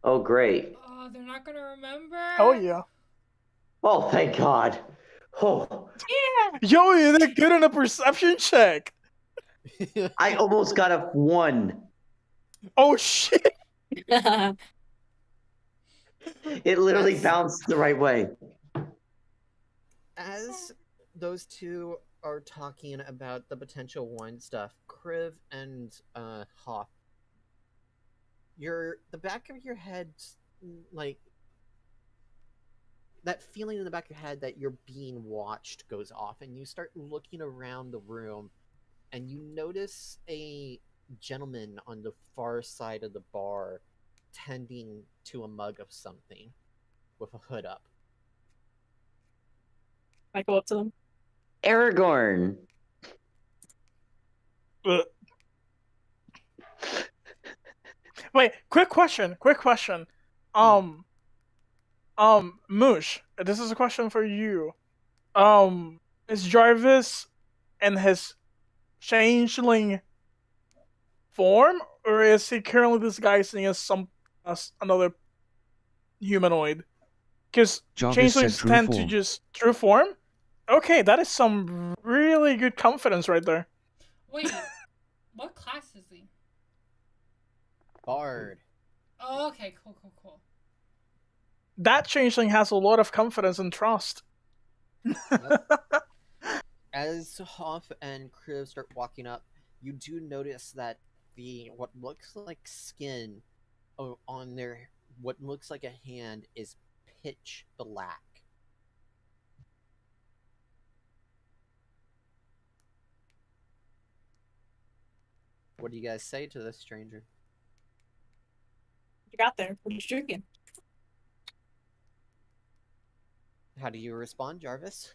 Speaker 2: Oh, great.
Speaker 5: Oh, they're not gonna remember?
Speaker 3: Oh yeah.
Speaker 2: Oh, thank God. Oh,
Speaker 3: Yo, you did good on a perception check.
Speaker 2: I almost got a 1.
Speaker 3: Oh shit.
Speaker 2: It literally bounced the right way.
Speaker 1: As those two are talking about the potential wine stuff, Kriv and Hoff, the back of your head, like that feeling in the back of your head that you're being watched goes off, and you start looking around the room, and you notice a gentleman on the far side of the bar tending to a mug of something with a hood up.
Speaker 4: I go up to them.
Speaker 2: Aragorn.
Speaker 3: Wait, quick question. Moosh, this is a question for you. Is Jarvis in his changeling form, or is he currently disguising as another humanoid? Because
Speaker 6: Jarvis said
Speaker 3: changelings
Speaker 6: true
Speaker 3: tend to
Speaker 6: form.
Speaker 3: just true form. Okay, that is some really good confidence right there.
Speaker 5: Wait, what class is he?
Speaker 1: Bard.
Speaker 5: Oh, okay, cool.
Speaker 3: That changeling has a lot of confidence and trust.
Speaker 1: As Hoff and Kriv start walking up, you do notice that what looks like skin on what looks like a hand is pitch black. What do you guys say to this stranger?
Speaker 4: You got there. What are you drinking?
Speaker 1: How do you respond, Jarvis?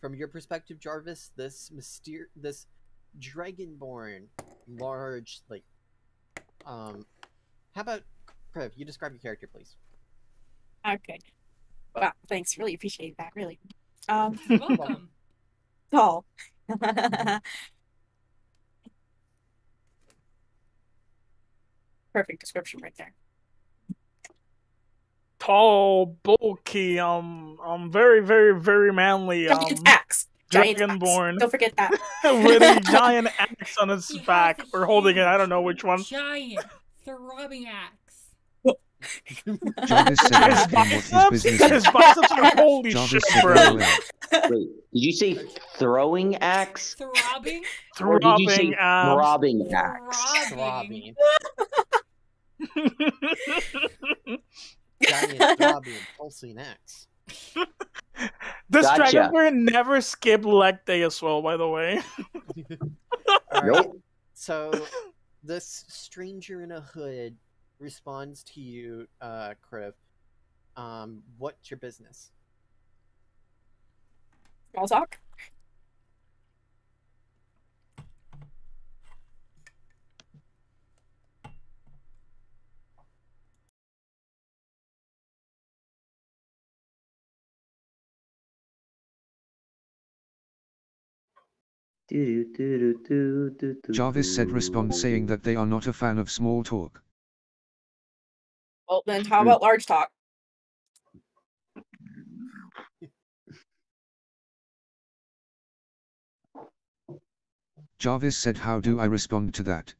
Speaker 1: From your perspective, Jarvis, this dragonborn, large, how about Kriv? You describe your character, please.
Speaker 4: Okay. Wow, thanks. Really appreciate that. Really.
Speaker 5: You're welcome.
Speaker 4: Tall. Perfect description right there.
Speaker 3: Tall, bulky, very, very, very manly,
Speaker 4: Giant axe. Giant
Speaker 3: dragonborn.
Speaker 4: axe. Don't forget that.
Speaker 3: with a giant axe on his
Speaker 5: He has
Speaker 3: back,
Speaker 5: a
Speaker 3: or holding it. I don't know
Speaker 5: huge,
Speaker 3: which one.
Speaker 5: Giant, throbbing axe.
Speaker 6: Jarvis said ask him what his business
Speaker 3: His
Speaker 6: is.
Speaker 3: biceps are holy
Speaker 6: Jarvis
Speaker 3: shit,
Speaker 6: said
Speaker 3: bro.
Speaker 6: no way.
Speaker 2: Wait, did you say throwing axe?
Speaker 5: Throbbing?
Speaker 2: Or did you say
Speaker 3: Throbbing abs.
Speaker 2: throbbing axe?
Speaker 5: Throbbing.
Speaker 1: Giant, throbbing, pulsing axe.
Speaker 3: This
Speaker 2: Gotcha.
Speaker 3: dragonborn never skipped leg day as well, by the way.
Speaker 1: All right.
Speaker 2: Nope.
Speaker 1: So, this stranger in a hood responds to you, Kriv. What's your business?
Speaker 4: Small talk.
Speaker 6: Jarvis said respond saying that they are not a fan of small talk.
Speaker 4: Well, then how about large talk?
Speaker 6: Jarvis said how do I respond to that?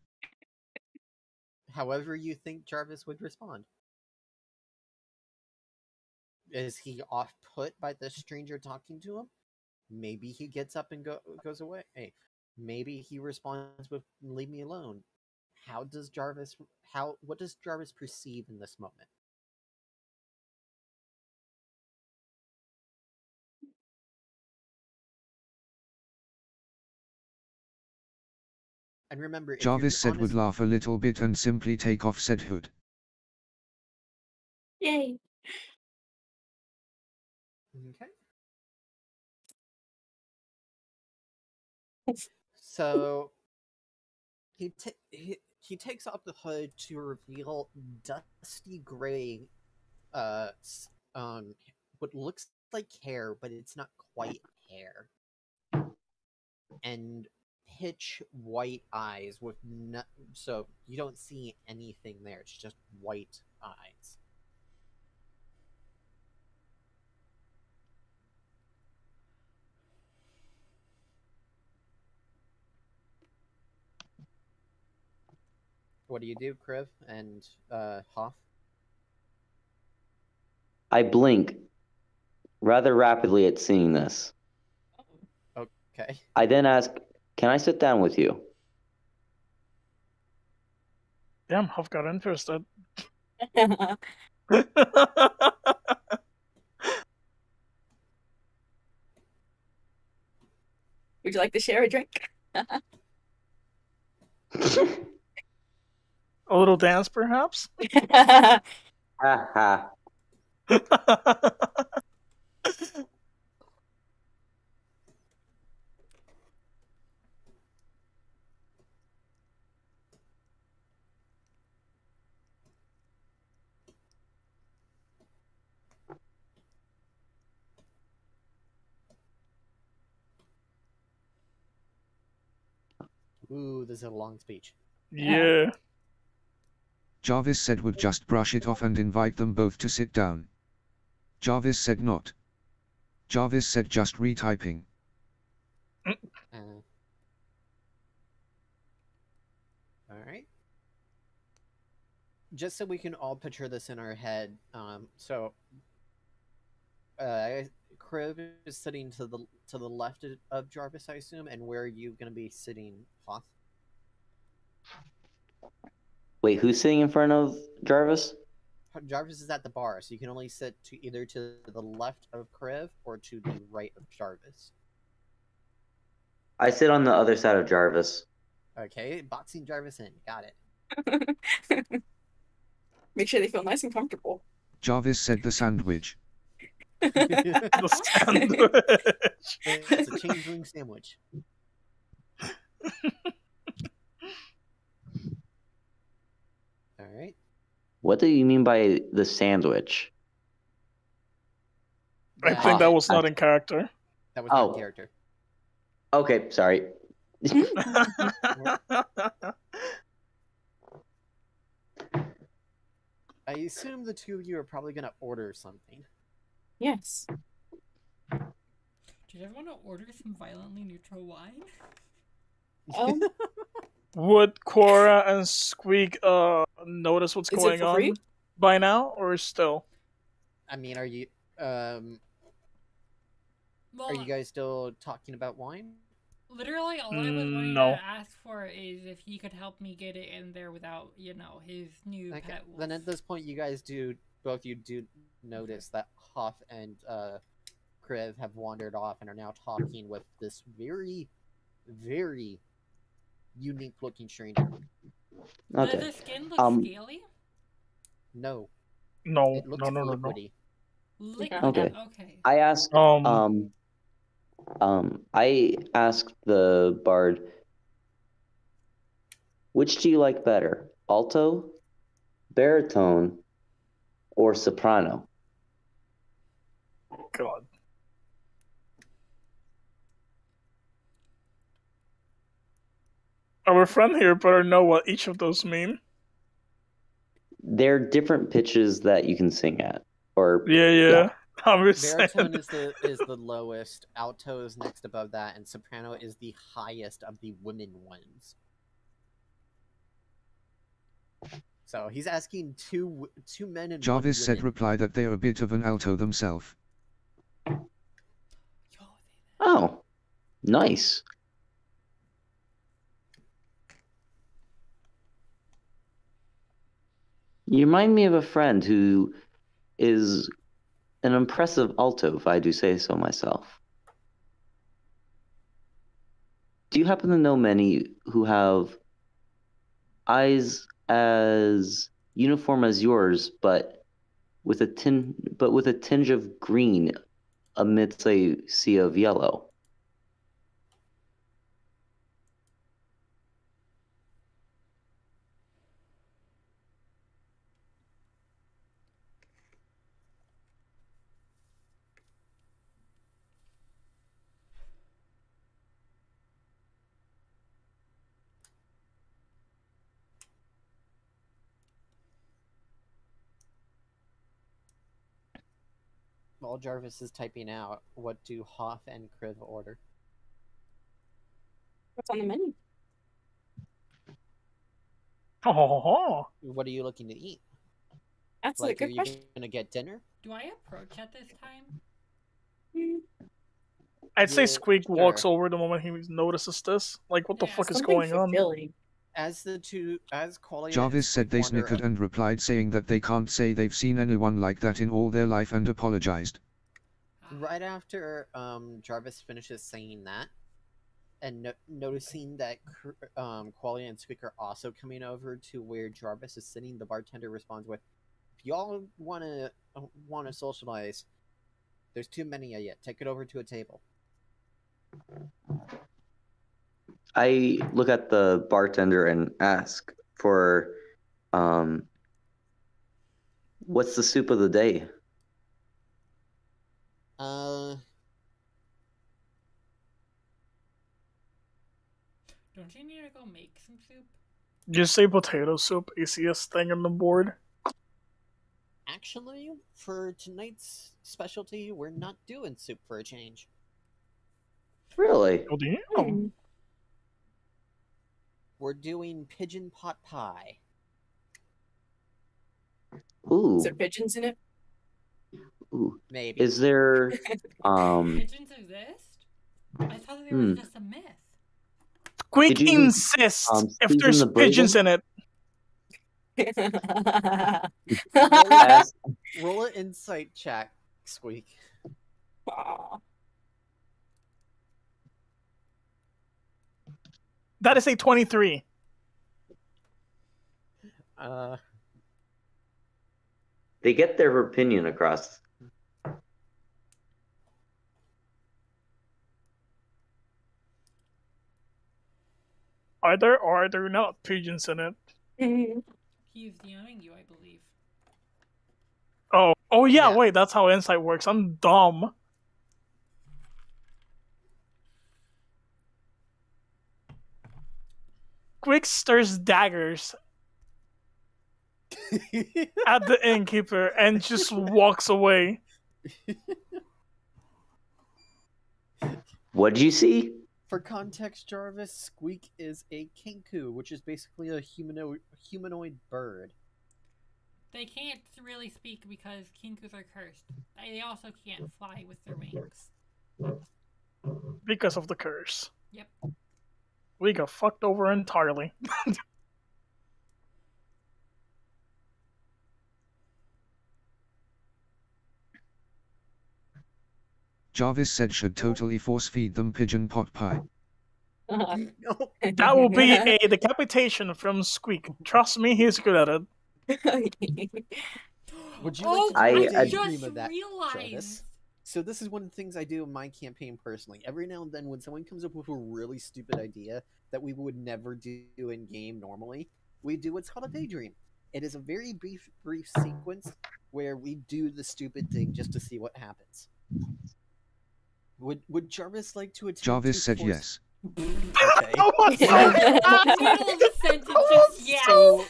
Speaker 1: However you think Jarvis would respond. Is he off put by the stranger talking to him? Maybe he gets up and goes away. Hey, maybe he responds with "Leave me alone." What does Jarvis perceive in this moment? And remember,
Speaker 6: Jarvis said would laugh a little bit and simply take off said hood.
Speaker 4: Yay.
Speaker 1: Okay. So he takes off the hood to reveal dusty gray, what looks like hair, but it's not quite hair, and pitch white eyes with so you don't see anything there. It's just white eyes. What do you do, Kriv and Hoff?
Speaker 2: I blink rather rapidly at seeing this.
Speaker 1: Okay.
Speaker 2: I then ask, "Can I sit down with you?"
Speaker 3: Damn, Hoff got interested.
Speaker 4: Would you like to share a drink?
Speaker 3: A little dance, perhaps?
Speaker 2: Ha ha.
Speaker 1: Ooh, this is a long speech.
Speaker 3: Yeah.
Speaker 6: Jarvis said would just brush it off and invite them both to sit down. Jarvis said not. Jarvis said just retyping.
Speaker 1: Alright. Just so we can all picture this in our head, Kriv is sitting to the left of Jarvis, I assume, and where are you going to be sitting, Hoth?
Speaker 2: Wait, who's sitting in front of Jarvis?
Speaker 1: Jarvis is at the bar, so you can only sit either to the left of Kriv or to the right of Jarvis.
Speaker 2: I sit on the other side of Jarvis.
Speaker 1: Okay, boxing Jarvis in. Got it.
Speaker 4: Make sure they feel nice and comfortable.
Speaker 6: Jarvis said the sandwich.
Speaker 3: The sandwich.
Speaker 1: It's a changeling sandwich. Alright.
Speaker 2: What do you mean by the sandwich?
Speaker 3: I think that was not in character.
Speaker 1: That was not in character.
Speaker 2: Okay, sorry.
Speaker 1: I assume the two of you are probably going to order something.
Speaker 4: Yes.
Speaker 5: Do you ever want to order some violently neutral wine?
Speaker 3: Would Qurröra and Squeak notice what's going on by now, or still?
Speaker 1: I mean, are you guys still talking about wine?
Speaker 5: Literally, all I was wanting to ask for is if he could help me get it in there without, his new pet wolf.
Speaker 1: Then at this point, both of you do notice that Hoff and Kriv have wandered off and are now talking with this very, very unique-looking stranger.
Speaker 2: Okay.
Speaker 5: Does the skin look scaly?
Speaker 1: No.
Speaker 3: No.
Speaker 1: It looks liquidy.
Speaker 5: Liquid.
Speaker 2: Okay.
Speaker 5: Okay.
Speaker 2: I asked, I asked the bard, which do you like better, alto, baritone, or soprano?
Speaker 3: God. Our friend here better know what each of those mean.
Speaker 2: They're different pitches that you can sing at. Or
Speaker 3: Yeah.
Speaker 1: Baritone is the lowest, alto is next above that, and soprano is the highest of the women ones. So he's asking two men and
Speaker 6: Jarvis
Speaker 1: one
Speaker 6: said
Speaker 1: woman.
Speaker 6: reply that they're a bit of an alto themselves.
Speaker 2: Oh, nice. You remind me of a friend who is an impressive alto, if I do say so myself. Do you happen to know many who have eyes as uniform as yours, but with a tinge of green amidst a sea of yellow?
Speaker 1: While Jarvis is typing out, what do Hoff and Kriv order?
Speaker 4: What's on the menu?
Speaker 3: Oh.
Speaker 1: What are you looking to eat?
Speaker 4: That's
Speaker 1: Like,
Speaker 4: a good
Speaker 1: are you
Speaker 4: question.
Speaker 1: gonna get dinner?
Speaker 5: Do I approach at this time?
Speaker 3: I'd say
Speaker 1: Yeah,
Speaker 3: Squeak walks
Speaker 1: sure.
Speaker 3: over the moment he notices this. Like, what the
Speaker 5: Yeah.
Speaker 3: fuck is
Speaker 4: Something
Speaker 3: going on?
Speaker 4: fulfilling.
Speaker 1: As Qualia
Speaker 6: Jarvis
Speaker 1: and
Speaker 6: said they
Speaker 1: Squeak wander
Speaker 6: snickered and replied saying that they can't say they've seen anyone like that in all their life and apologized.
Speaker 1: right after Jarvis finishes saying that, and noticing that Qualia and Squeak are also coming over to where Jarvis is sitting, the bartender responds with, "If y'all wanna socialize, there's too many of you. Take it over to a table."
Speaker 2: I look at the bartender and ask for, what's the soup of the day?
Speaker 5: Don't you need to go make some soup?
Speaker 3: Just say potato soup, easiest thing on the board.
Speaker 1: Actually, for tonight's specialty, we're not doing soup for a change.
Speaker 2: Really?
Speaker 3: Oh, damn.
Speaker 1: We're doing pigeon pot pie.
Speaker 2: Ooh.
Speaker 4: Is there pigeons in it?
Speaker 2: Ooh.
Speaker 1: Maybe.
Speaker 2: Is there
Speaker 5: Pigeons exist? I thought they were just a myth.
Speaker 3: Squeak
Speaker 2: Did you
Speaker 3: insists if
Speaker 2: season
Speaker 3: there's
Speaker 2: the
Speaker 3: pigeons in
Speaker 2: bacon?
Speaker 3: it.
Speaker 1: Roll an insight check, Squeak.
Speaker 4: Aw.
Speaker 3: That is a 23.
Speaker 2: They get their opinion across.
Speaker 3: Either or are there not pigeons in it?
Speaker 5: He's DMing you, I believe.
Speaker 3: Oh yeah, wait, that's how insight works. I'm dumb. Quick stirs daggers at the innkeeper and just walks away.
Speaker 2: What'd you see?
Speaker 1: For context, Jarvis, Squeak is a kinku, which is basically a humanoid bird.
Speaker 5: They can't really speak because kinkus are cursed. They also can't fly with their wings.
Speaker 3: Because of the curse.
Speaker 5: Yep.
Speaker 3: We got fucked over entirely.
Speaker 6: Jarvis said should totally force feed them pigeon pot pie.
Speaker 3: That will be a decapitation from Squeak. Trust me, he's good at it.
Speaker 1: Would you like to
Speaker 5: I
Speaker 1: take a
Speaker 5: just
Speaker 1: daydream of that,
Speaker 5: realized
Speaker 1: Jarvis? So this is one of the things I do in my campaign personally. Every now and then when someone comes up with a really stupid idea that we would never do in game normally, we do what's called a daydream. It is a very brief sequence where we do the stupid thing just to see what happens. Would Jarvis like to attempt
Speaker 6: Jarvis
Speaker 1: to
Speaker 6: said
Speaker 1: force...
Speaker 6: yes.
Speaker 1: Okay.
Speaker 5: Middle of the sentence, just yes.
Speaker 1: So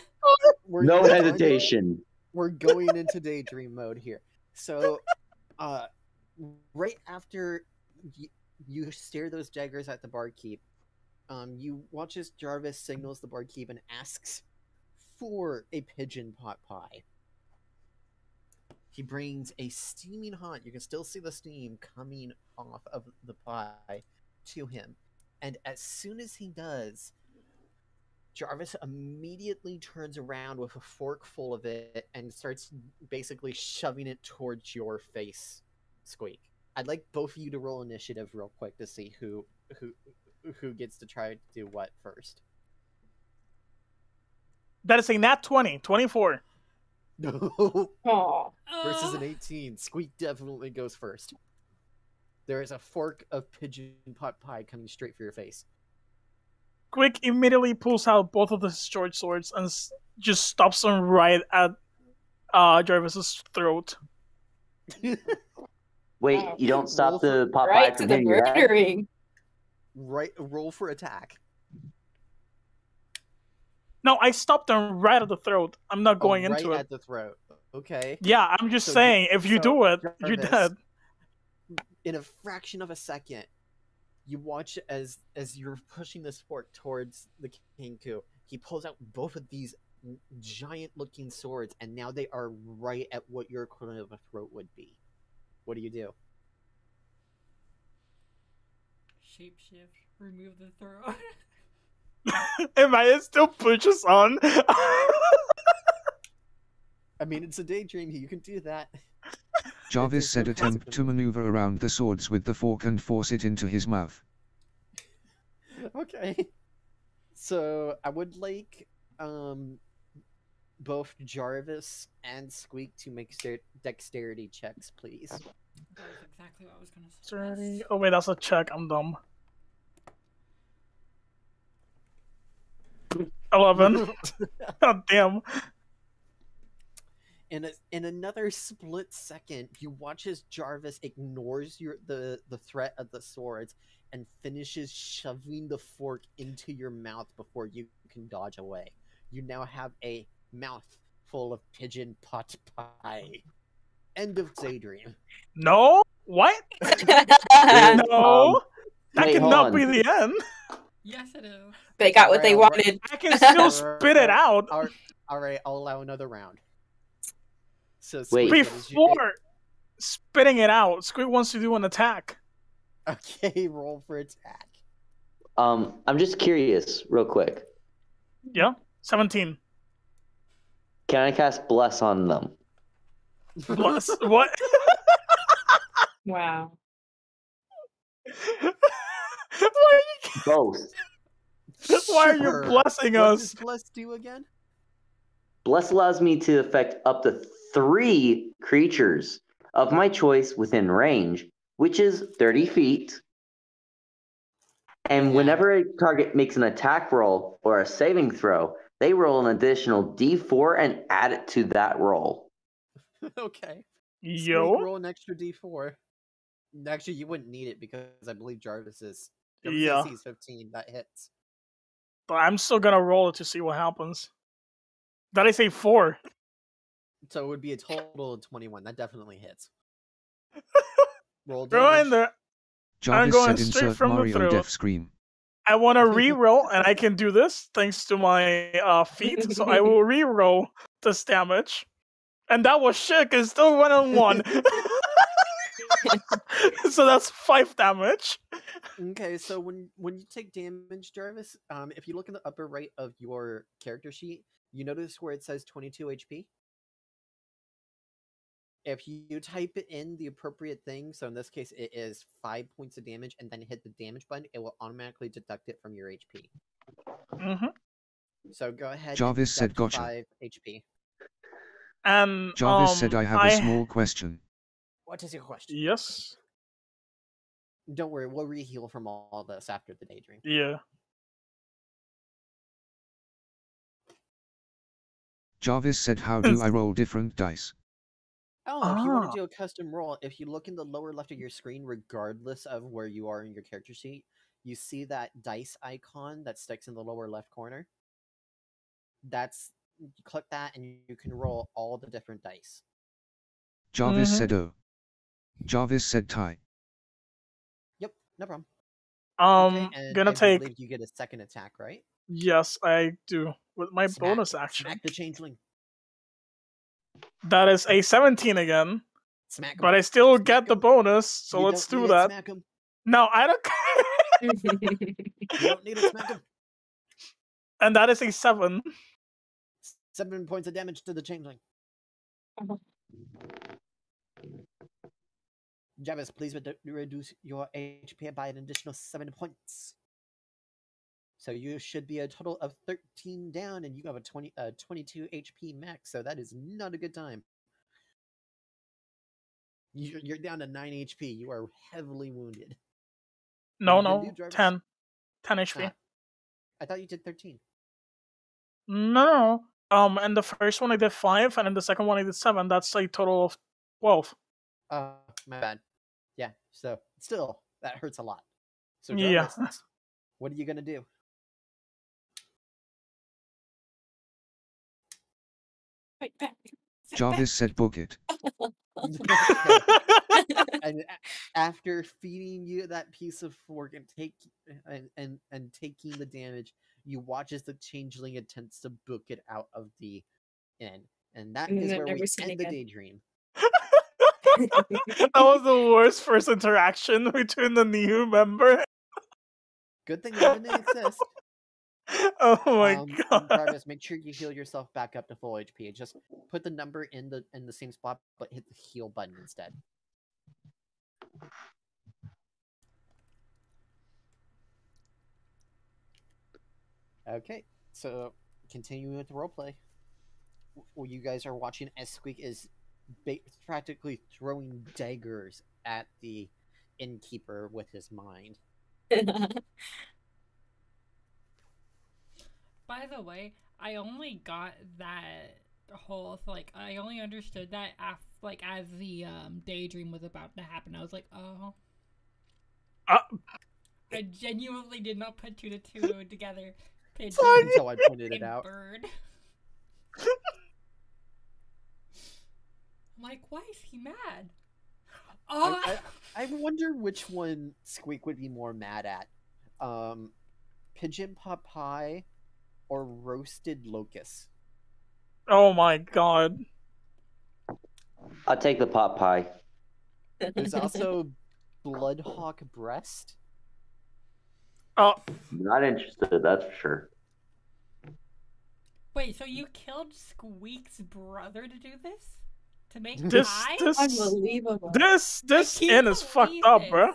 Speaker 2: No hesitation.
Speaker 1: We're going into daydream mode here. So, right after you stare those daggers at the barkeep, you watch as Jarvis signals the barkeep and asks for a pigeon pot pie. He brings a steaming hot, you can still see the steam coming off of the pie to him. And as soon as he does, Jarvis immediately turns around with a fork full of it and starts basically shoving it towards your face, Squeak. I'd like both of you to roll initiative real quick to see who gets to try to do what first.
Speaker 3: That is a nat 20, 24.
Speaker 1: No.
Speaker 4: Aw.
Speaker 1: Versus an 18. Squeak definitely goes first. There is a fork of pigeon pot pie coming straight for your face.
Speaker 3: Quick immediately pulls out both of the short swords and just stops them right at Jarvis's throat.
Speaker 2: Wait,
Speaker 4: Wow.
Speaker 2: you don't stop the pot pie
Speaker 4: Right to
Speaker 2: from
Speaker 4: the
Speaker 2: hitting your head?
Speaker 4: murdering.
Speaker 1: Right, roll for attack.
Speaker 3: No, I stopped them right at the throat. I'm not going
Speaker 1: right
Speaker 3: into it.
Speaker 1: at the throat. Okay.
Speaker 3: Yeah, I'm just
Speaker 1: So
Speaker 3: saying, if you do it, you're
Speaker 1: Jarvis,
Speaker 3: dead.
Speaker 1: In a fraction of a second, you watch as you're pushing this fork towards the Kenku. He pulls out both of these giant-looking swords, and now they are right at what your equivalent of a throat would be. What do you do?
Speaker 5: Shapeshift. Remove the throat.
Speaker 3: Am I still pushes on?
Speaker 1: I mean, it's a daydream. You can do that.
Speaker 6: Jarvis said attempt to maneuver around the swords with the fork and force it into his mouth.
Speaker 1: Okay. So I would like both Jarvis and Squeak to make dexterity checks, please.
Speaker 5: That was exactly what I was gonna say.
Speaker 3: Sorry. Oh wait, that's a check. I'm dumb. 11. God damn.
Speaker 1: In another split second, you watch as Jarvis ignores the threat of the swords and finishes shoving the fork into your mouth before you can dodge away. You now have a mouth full of pigeon pot pie. End of daydream.
Speaker 3: No? What? No. That
Speaker 2: wait,
Speaker 3: cannot
Speaker 2: hold
Speaker 3: be
Speaker 2: on.
Speaker 3: the end.
Speaker 5: Yes, it is.
Speaker 4: They got what they wanted.
Speaker 3: I can still spit it out.
Speaker 1: Alright, I'll allow another round. So
Speaker 2: Wait.
Speaker 1: Squeak, what is
Speaker 3: Before spitting it out, Squid wants to do an attack.
Speaker 1: Okay, roll for attack.
Speaker 2: I'm just curious, real quick.
Speaker 3: Yeah? 17.
Speaker 2: Can I cast Bless on them?
Speaker 3: Plus, what?
Speaker 4: Wow.
Speaker 3: Why are you,
Speaker 2: Both.
Speaker 3: why are you
Speaker 1: Sure.
Speaker 3: blessing
Speaker 1: What
Speaker 3: us?
Speaker 1: does Bless do again?
Speaker 2: Bless allows me to affect up to 3 creatures of my choice within range, which is 30 feet. And whenever a target makes an attack roll or a saving throw, they roll an additional d4 and add it to that roll.
Speaker 1: Okay.
Speaker 3: Yo?
Speaker 1: Squeak, roll an extra d4. Actually, you wouldn't need it because I believe Jarvis is.
Speaker 3: Yeah.
Speaker 1: AC is 15. That hits.
Speaker 3: But I'm still gonna roll it to see what happens. That is a 4.
Speaker 1: So it would be a total of 21. That definitely hits. Roll
Speaker 3: Go in
Speaker 1: damage.
Speaker 3: there.
Speaker 6: Jarvis
Speaker 3: going
Speaker 6: said
Speaker 3: straight
Speaker 6: insert
Speaker 3: from the
Speaker 6: Mario
Speaker 3: throat.
Speaker 6: death scream.
Speaker 3: I want to re-roll, and I can do this thanks to my feat. So I will re-roll this damage. And that was shit, because it still went on 1. So that's 5 damage.
Speaker 1: Okay, so when you take damage, Jarvis, if you look in the upper right of your character sheet, you notice where it says 22 HP? If you type in the appropriate thing, so in this case it is 5 points of damage, and then hit the damage button, it will automatically deduct it from your HP.
Speaker 3: Mm-hmm.
Speaker 1: So go ahead
Speaker 6: Jarvis
Speaker 1: and
Speaker 6: said
Speaker 1: deduct
Speaker 6: gotcha.
Speaker 1: 5 HP.
Speaker 3: And
Speaker 6: Jarvis said I have a small question.
Speaker 1: what is your question?
Speaker 3: Yes.
Speaker 1: Don't worry, we'll reheal from all this after the daydream.
Speaker 3: Yeah.
Speaker 6: Jarvis said, how do I roll different dice?
Speaker 1: Oh, if you want to do a custom roll, if you look in the lower left of your screen, regardless of where you are in your character sheet, you see that dice icon that sticks in the lower left corner. You click that and you can roll all the different dice.
Speaker 6: Jarvis said, oh. Jarvis said tie.
Speaker 1: Yep, no problem.
Speaker 3: Okay,
Speaker 1: and
Speaker 3: gonna
Speaker 1: I
Speaker 3: take.
Speaker 1: believe you get a second attack, right?
Speaker 3: Yes, I do with my bonus action.
Speaker 1: Smack the changeling.
Speaker 3: That is a 17 again.
Speaker 1: Smack him.
Speaker 3: But I still
Speaker 1: Smack
Speaker 3: get the
Speaker 1: him.
Speaker 3: bonus, so
Speaker 1: You
Speaker 3: let's
Speaker 1: don't
Speaker 3: do
Speaker 1: need it,
Speaker 3: that.
Speaker 1: Smack him.
Speaker 3: No, I don't.
Speaker 1: You don't need it, smack him.
Speaker 3: And that is a 7.
Speaker 1: 7 points of damage to the changeling. Jarvis, please reduce your HP by an additional 7 points. So you should be a total of 13 down, and you have a 22 HP max, so that is not a good time. You're down to 9 HP. You are heavily wounded.
Speaker 3: No,
Speaker 1: What are you gonna
Speaker 3: no,
Speaker 1: do, Jarvis?
Speaker 3: 10. 10 HP.
Speaker 1: I thought you did 13.
Speaker 3: No. And the first one I did 5, and in the second one I did 7. That's a total of 12.
Speaker 1: My bad. Yeah, so still, that hurts a lot. So
Speaker 3: Yeah.
Speaker 1: Jarvis, what are you gonna do?
Speaker 4: Fight back. Fight
Speaker 6: Jarvis said, book it.
Speaker 1: And after feeding you that piece of fork and taking the damage, you watch as the changeling attempts to book it out of the inn, and that
Speaker 4: And
Speaker 1: is
Speaker 4: then
Speaker 1: where
Speaker 4: never
Speaker 1: we
Speaker 4: seen
Speaker 1: end the
Speaker 4: again.
Speaker 1: daydream.
Speaker 3: That was the worst first interaction between the new member.
Speaker 1: Good thing it didn't exist.
Speaker 3: Oh my god.
Speaker 1: Jarvis, make sure you heal yourself back up to full HP. Just put the number in the same spot, but hit the heal button instead. Okay, so continuing with the roleplay. Well, you guys are watching as Squeak is practically throwing daggers at the innkeeper with his mind.
Speaker 5: By the way, I only got that whole I only understood that as the daydream was about to happen. I was like, oh. I genuinely did not put 2 to 2 together. Pigeon
Speaker 1: Until I pointed it
Speaker 5: and
Speaker 1: out.
Speaker 5: bird. I'm like, why is he mad? Oh,
Speaker 1: I wonder which one Squeak would be more mad at. Pigeon pot pie or roasted locust?
Speaker 3: Oh my god.
Speaker 2: I'll take the pot pie.
Speaker 1: There's also bloodhawk breast.
Speaker 3: Oh,
Speaker 2: Not interested, that's for sure.
Speaker 5: wait, so you killed Squeak's brother to do this? To make
Speaker 3: this
Speaker 5: pie?
Speaker 4: Unbelievable.
Speaker 3: this
Speaker 5: I can't
Speaker 3: inn is fucked
Speaker 5: believe
Speaker 3: up,
Speaker 5: this.
Speaker 3: bro.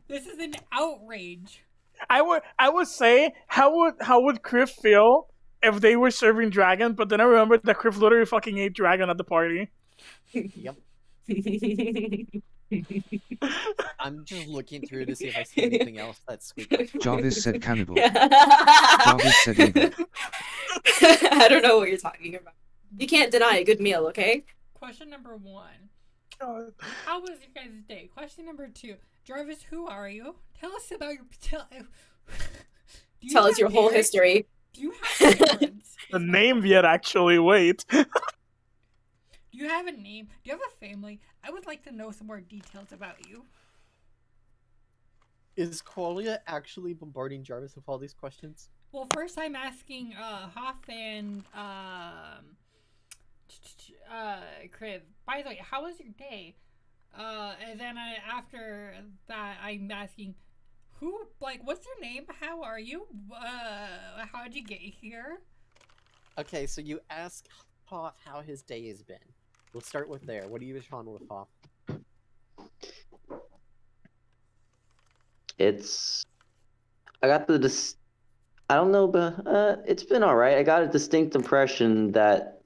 Speaker 5: This is an outrage.
Speaker 3: I would say how would Kriv feel if they were serving dragon, but then I remembered that Kriv literally fucking ate dragon at the party.
Speaker 1: Yep. I'm just looking through to see if I see anything else that's Squeak.
Speaker 6: Jarvis said cannibal. Jarvis said evil.
Speaker 4: I don't know what you're talking about. You can't deny a good meal, okay?
Speaker 5: Question number 1.
Speaker 3: God.
Speaker 5: How was your guys' day? Question number 2. Jarvis, who are you? Tell us about your...
Speaker 4: Tell us your whole history.
Speaker 5: Do you have parents?
Speaker 3: The name yet, actually, wait.
Speaker 5: Do you have a name? Do you have a family? I would like to know some more details about you.
Speaker 1: Is Qualia actually bombarding Jarvis with all these questions?
Speaker 5: Well, first I'm asking Hoff and Kriv. By the way, how was your day? And then after that, I'm asking, what's your name? How are you? How'd you get here?
Speaker 1: Okay, so you ask Hoff how his day has been. We'll start with there. What do you respond with, Hoff?
Speaker 2: I got I don't know, but it's been alright. I got a distinct impression that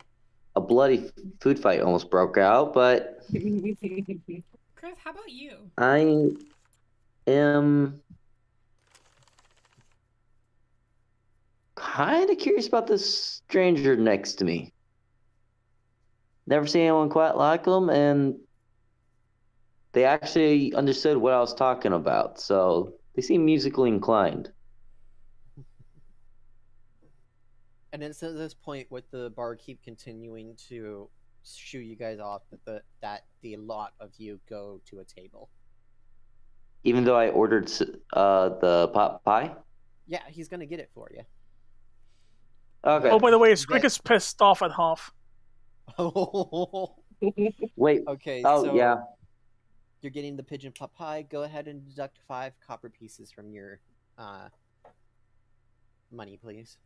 Speaker 2: a bloody food fight almost broke out, but
Speaker 5: Chris, how about you?
Speaker 2: I am kind of curious about this stranger next to me. Never seen anyone quite like them, and they actually understood what I was talking about, so they seem musically inclined.
Speaker 1: And it's at this point with the barkeep continuing to shoo you guys off that the lot of you go to a table.
Speaker 2: Even though I ordered the pot pie?
Speaker 1: Yeah, he's gonna get it for you.
Speaker 2: Okay.
Speaker 3: Oh, by the way,
Speaker 1: Yeah.
Speaker 3: Squeak is pissed off at Hoff.
Speaker 2: Wait.
Speaker 1: Okay,
Speaker 2: Oh,
Speaker 1: so
Speaker 2: yeah.
Speaker 1: you're getting the pigeon pot pie. Go ahead and deduct 5 copper pieces from your money, please.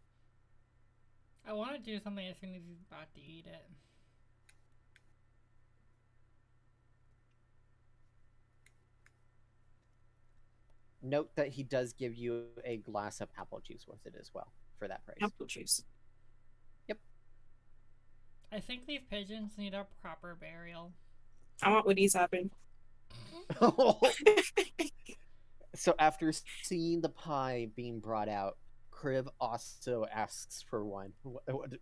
Speaker 5: I want to do something as soon as he's about to eat it.
Speaker 1: Note that he does give you a glass of apple juice with it as well for that price.
Speaker 4: Apple juice.
Speaker 5: I think these pigeons need a proper burial.
Speaker 4: I want what he's having.
Speaker 1: So after seeing the pie being brought out, Kriv also asks for one.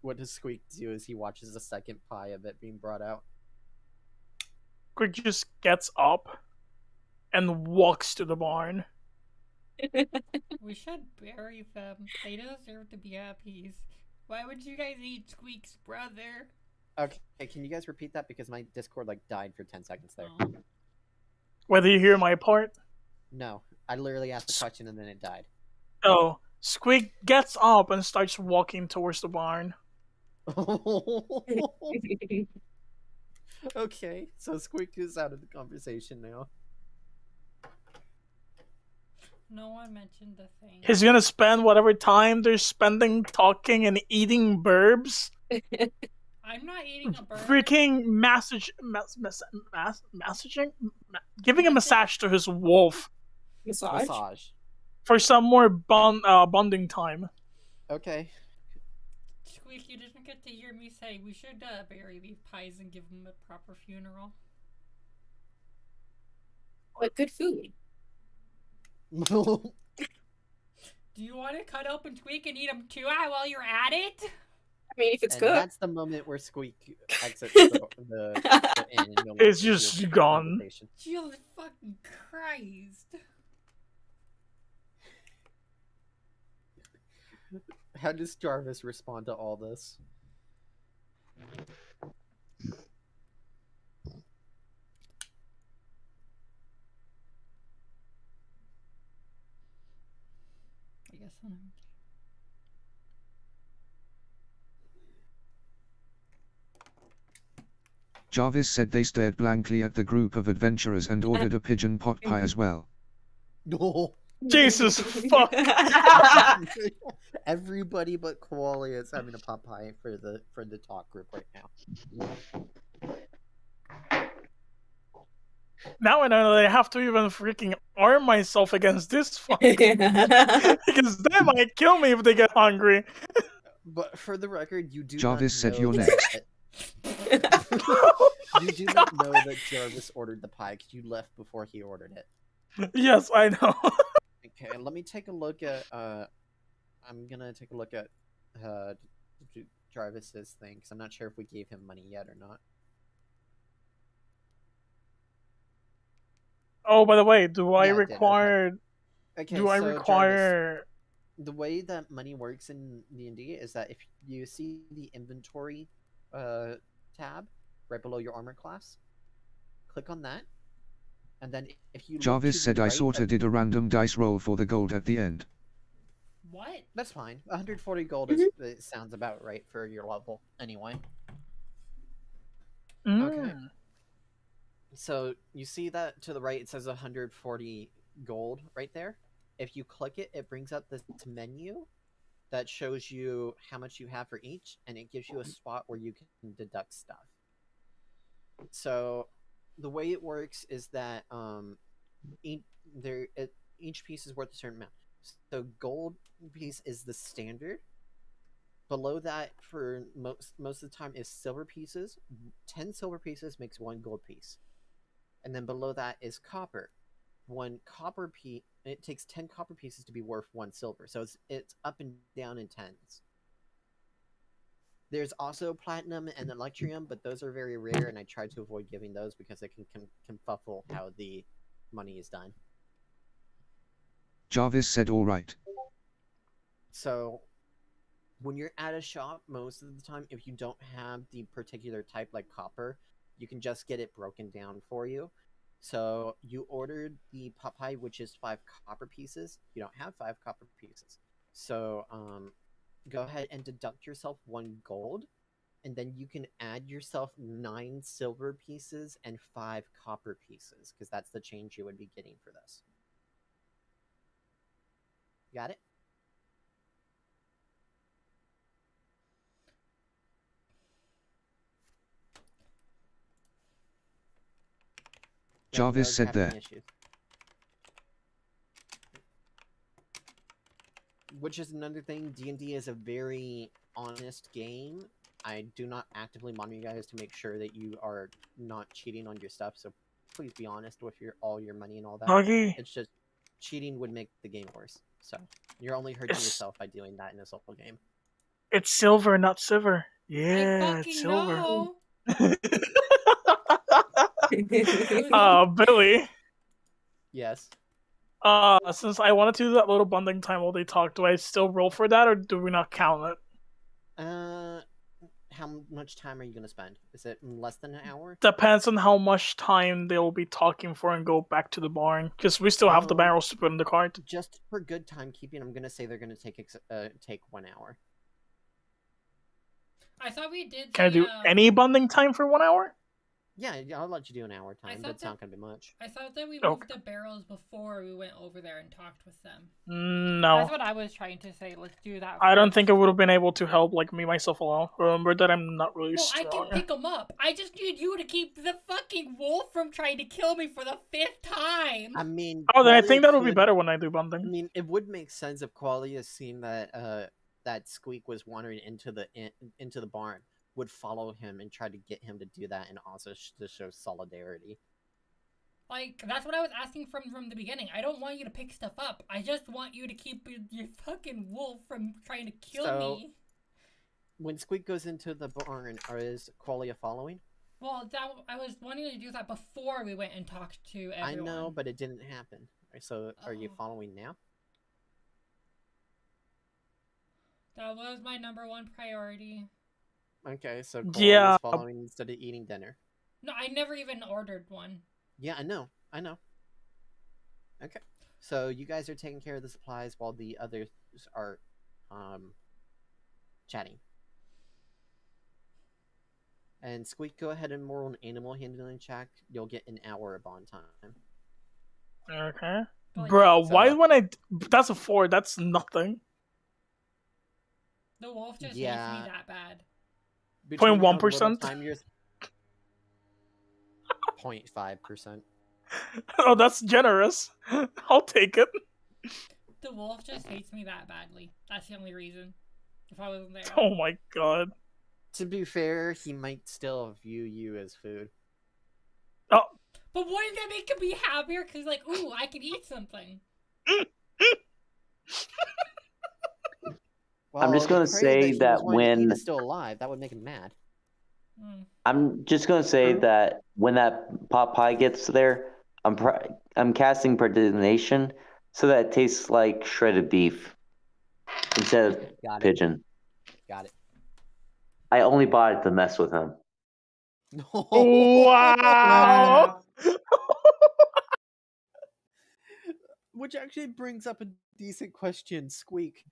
Speaker 1: What does Squeak do as he watches the second pie of it being brought out?
Speaker 3: Squeak just gets up and walks to the barn.
Speaker 5: We should bury them. They deserve to be at peace. Why would you guys eat Squeak's brother?
Speaker 1: Okay, can you guys repeat that because my Discord died for 10 seconds there.
Speaker 5: Oh.
Speaker 3: Whether you hear my part?
Speaker 1: No, I literally asked the question and then it died.
Speaker 3: Oh, Squeak gets up and starts walking towards the barn.
Speaker 1: Okay, so Squeak is out of the conversation now.
Speaker 5: No one mentioned the thing.
Speaker 3: He's gonna spend whatever time they're spending talking and eating burbs.
Speaker 5: I'm not eating a bird.
Speaker 3: Freaking giving a massage to his wolf
Speaker 1: Massage.
Speaker 3: for some more bonding time.
Speaker 1: Okay.
Speaker 5: Squeak, you didn't get to hear me say we should bury these pies and give them a proper funeral.
Speaker 4: What good food.
Speaker 5: Do you want to cut open Squeak and eat them too while you're at it?
Speaker 4: I mean, if it's
Speaker 1: And
Speaker 4: good.
Speaker 1: that's the moment where Squeak exits the inn. And no one
Speaker 3: It's
Speaker 1: hears
Speaker 3: just
Speaker 1: your
Speaker 3: gone.
Speaker 1: conversation.
Speaker 5: Jesus fucking Christ.
Speaker 1: How does Jarvis respond to all this?
Speaker 5: I guess I'm...
Speaker 6: Jarvis said they stared blankly at the group of adventurers and ordered a pigeon pot pie as well.
Speaker 1: No.
Speaker 3: Jesus fuck.
Speaker 1: Everybody but Koala is having a pot pie for the talk group right now.
Speaker 3: Now I know that I have to even freaking arm myself against this fuck. Because they might kill me if they get hungry.
Speaker 1: But for the record, you do
Speaker 6: Jarvis
Speaker 1: not
Speaker 6: said
Speaker 1: know
Speaker 6: you're
Speaker 1: that-
Speaker 6: next.
Speaker 1: You do not know that Jarvis ordered the pie because you left before he ordered it.
Speaker 3: Yes, I know.
Speaker 1: Okay, let me take a look at. I'm gonna take a look at Jarvis's thing because I'm not sure if we gave him money yet or not.
Speaker 3: Oh, by the way, do I
Speaker 1: Yeah, I did,
Speaker 3: require?
Speaker 1: Okay,
Speaker 3: Do I
Speaker 1: so Jarvis,
Speaker 3: require?
Speaker 1: the way that money works in D&D is that if you see the inventory tab right below your armor class, click on that, and then if you look
Speaker 6: Jarvis
Speaker 1: to
Speaker 6: said
Speaker 1: the
Speaker 6: I
Speaker 1: right
Speaker 6: sorta
Speaker 1: of-
Speaker 6: did a random dice roll for the gold at the end.
Speaker 5: What?
Speaker 1: That's fine. 140 gold is it sounds about right for your level anyway. Okay.
Speaker 3: Mm.
Speaker 1: So you see that to the right it says 140 gold right there. If you click it, it brings up this menu that shows you how much you have for each, and it gives you a spot where you can deduct stuff. So the way it works is that each piece is worth a certain amount. So gold piece is the standard, Below that, for most of the time, is silver pieces. 10 silver pieces makes 1 gold piece. And then below that is copper. 1 copper piece, it takes 10 copper pieces to be worth 1 silver. So it's up and down in tens. There's also platinum and electrium, but those are very rare, and I try to avoid giving those because it can confuffle how the money is done.
Speaker 6: Jarvis said all right.
Speaker 1: So when you're at a shop, most of the time, if you don't have the particular type like copper, you can just get it broken down for you. So you ordered the pot pie, which is 5 copper pieces. You don't have 5 copper pieces. So go ahead and deduct yourself 1 gold, and then you can add yourself 9 silver pieces and 5 copper pieces, because that's the change you would be getting for this. Got it?
Speaker 6: Jarvis said there.
Speaker 1: Issues. Which is another thing, D&D is a very honest game. I do not actively monitor you guys to make sure that you are not cheating on your stuff, so please be honest with all your money and all that.
Speaker 3: Nuggy.
Speaker 1: It's just, cheating would make the game worse. So, you're only hurting yourself by doing that in a solo game.
Speaker 3: It's silver, not silver. Yeah,
Speaker 5: I
Speaker 3: it's
Speaker 5: fucking
Speaker 3: silver.
Speaker 5: know.
Speaker 3: Billy.
Speaker 1: Yes.
Speaker 3: Since I wanted to do that little bonding time while they talk, do I still roll for that, or do we not count it?
Speaker 1: How much time are you gonna spend? Is it less than an hour?
Speaker 3: Depends on how much time they will be talking for and go back to the barn, because we still have the barrels to put in the cart.
Speaker 1: Just for good timekeeping, I'm gonna say they're gonna take 1 hour.
Speaker 5: I thought we did.
Speaker 3: Can I do any bonding time for 1 hour?
Speaker 1: Yeah, I'll let you do an hour time, but it's not gonna be much.
Speaker 5: I thought that we moved the barrels before we went over there and talked with them.
Speaker 3: No.
Speaker 5: That's what I was trying to say. Let's do that.
Speaker 3: I don't think I would have been able to help me myself alone. Remember that I'm not really strong.
Speaker 5: I can pick them up. I just need you to keep the fucking wolf from trying to kill me for the 5th time.
Speaker 1: I mean,
Speaker 3: then I think that'll be better when I do bonding.
Speaker 1: I mean, it would make sense if Qualia, seeing that that Squeak was wandering into the barn, would follow him and try to get him to do that, and also to show solidarity.
Speaker 5: Like, that's what I was asking from the beginning. I don't want you to pick stuff up. I just want you to keep your fucking wolf from trying to kill me.
Speaker 1: When Squeak goes into the barn, is Qualia following?
Speaker 5: Well, I was wanting to do that before we went and talked to everyone.
Speaker 1: I know, but it didn't happen. So, are you following now?
Speaker 5: That was my #1 priority.
Speaker 1: Okay, so Qualia is following instead of eating dinner.
Speaker 5: No, I never even ordered one.
Speaker 1: Yeah, I know. Okay, so you guys are taking care of the supplies while the others are chatting. And Squeak, go ahead and roll an animal handling check. You'll get an hour of bond time.
Speaker 3: Okay. Bro, why when that's a 4, that's nothing.
Speaker 5: The wolf just hates me that bad.
Speaker 3: 0.1%?
Speaker 1: 0.5%.
Speaker 3: Oh, that's generous. I'll take it.
Speaker 5: The wolf just hates me that badly. That's the only reason. If I wasn't there.
Speaker 3: Oh my god.
Speaker 1: To be fair, he might still view you as food.
Speaker 3: Oh.
Speaker 5: But wouldn't that make him be happier? Because, like, ooh, I can eat something.
Speaker 1: Well,
Speaker 2: I'm just gonna say that when
Speaker 1: he's still alive, that would make him mad.
Speaker 2: I'm just gonna say that when that pot pie gets there, I'm casting predestination so that it tastes like shredded beef instead of pigeon.
Speaker 1: Got it.
Speaker 2: I only bought it to mess with him.
Speaker 3: Wow.
Speaker 1: Which actually brings up a decent question, Squeak.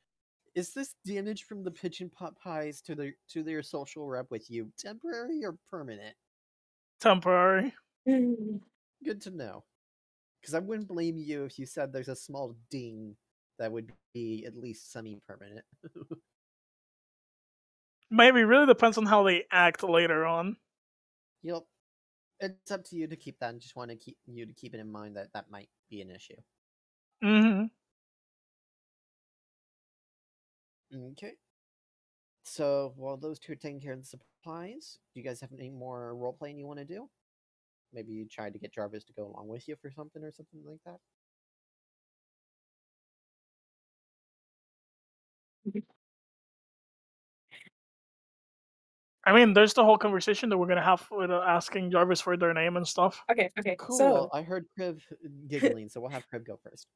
Speaker 1: Is this damage from the pigeon pot pies to their social rep with you temporary or permanent?
Speaker 3: Temporary.
Speaker 1: Good to know. Because I wouldn't blame you if you said there's a small ding that would be at least semi-permanent.
Speaker 3: Maybe. Really depends on how they act later on.
Speaker 1: Yep. It's up to you to keep that. I just want to keep it in mind that that might be an issue.
Speaker 3: Mm-hmm.
Speaker 1: Okay. So while those two are taking care of the supplies, do you guys have any more role playing you want to do? Maybe you try to get Jarvis to go along with you for something or something like that.
Speaker 3: I mean, there's the whole conversation that we're gonna have with asking Jarvis for their name and stuff.
Speaker 4: Okay, okay.
Speaker 1: Cool.
Speaker 4: So
Speaker 1: I heard Kriv giggling, so we'll have Kriv go first.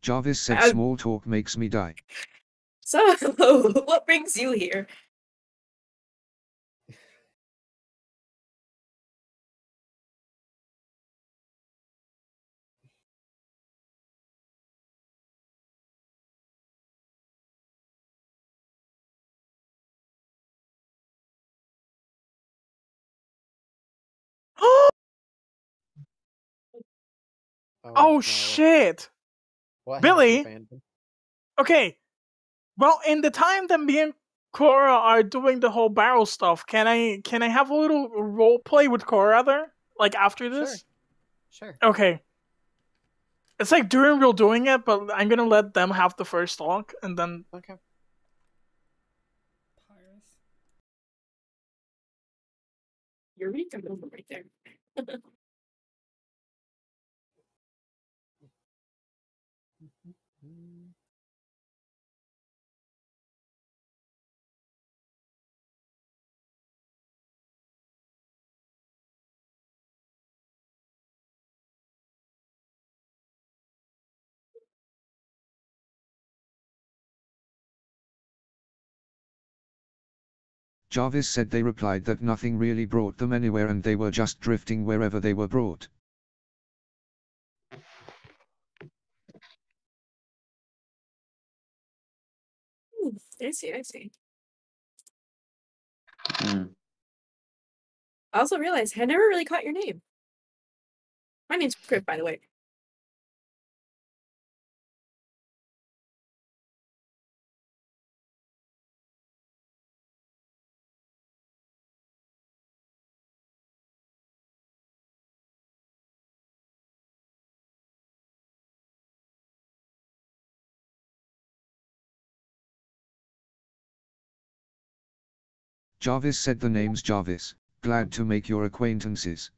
Speaker 6: Jarvis said
Speaker 4: Um,
Speaker 6: small talk makes me die.
Speaker 4: So, what brings you here?
Speaker 3: Oh
Speaker 1: no.
Speaker 3: shit!
Speaker 1: What
Speaker 3: Billy?
Speaker 1: happened, Phantom?
Speaker 3: Okay. Well, in the time that me and Qurröra are doing the whole barrel stuff, can I have a little role play with Qurröra there? Like after this?
Speaker 1: Sure.
Speaker 3: Okay. It's like during we're doing it, but I'm gonna let them have the first talk and then
Speaker 1: Okay.
Speaker 5: Pyrus.
Speaker 4: Eureka moment right there.
Speaker 6: Jarvis said they replied that nothing really brought them anywhere and they were just drifting wherever they were brought.
Speaker 4: I see, I see.
Speaker 2: Hmm.
Speaker 4: I also realized I never really caught your name. My name's Kriv, by the way.
Speaker 6: Jarvis said the name's Jarvis. Glad to make your acquaintances.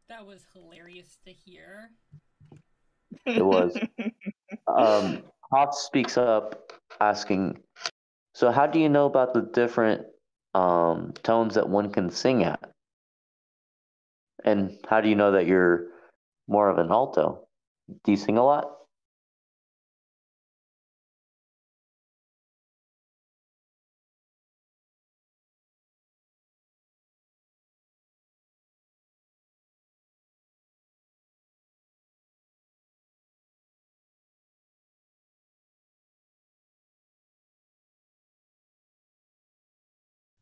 Speaker 5: That was hilarious to hear.
Speaker 2: It was. Hoff speaks up, asking, "So how do you know about the different tones that one can sing at? And how do you know that you're more of an alto? Do you sing a lot?"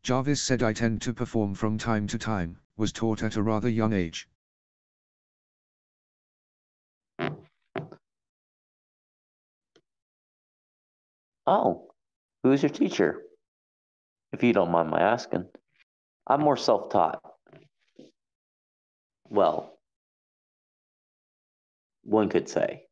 Speaker 6: Jarvis said I tend to perform from time to time, was taught at a rather young age.
Speaker 2: Oh, who's your teacher? If you don't mind my asking. I'm more self-taught. Well, one could say.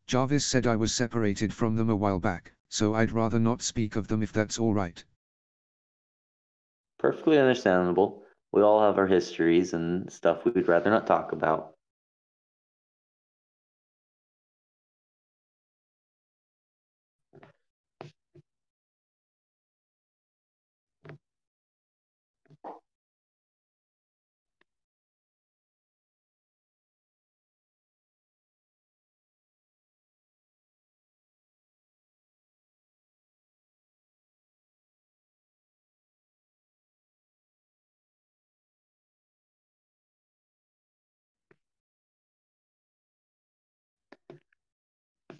Speaker 6: Jarvis said I was separated from them a while back, so I'd rather not speak of them if that's alright.
Speaker 2: Perfectly understandable. We all have our histories and stuff we'd rather not talk about.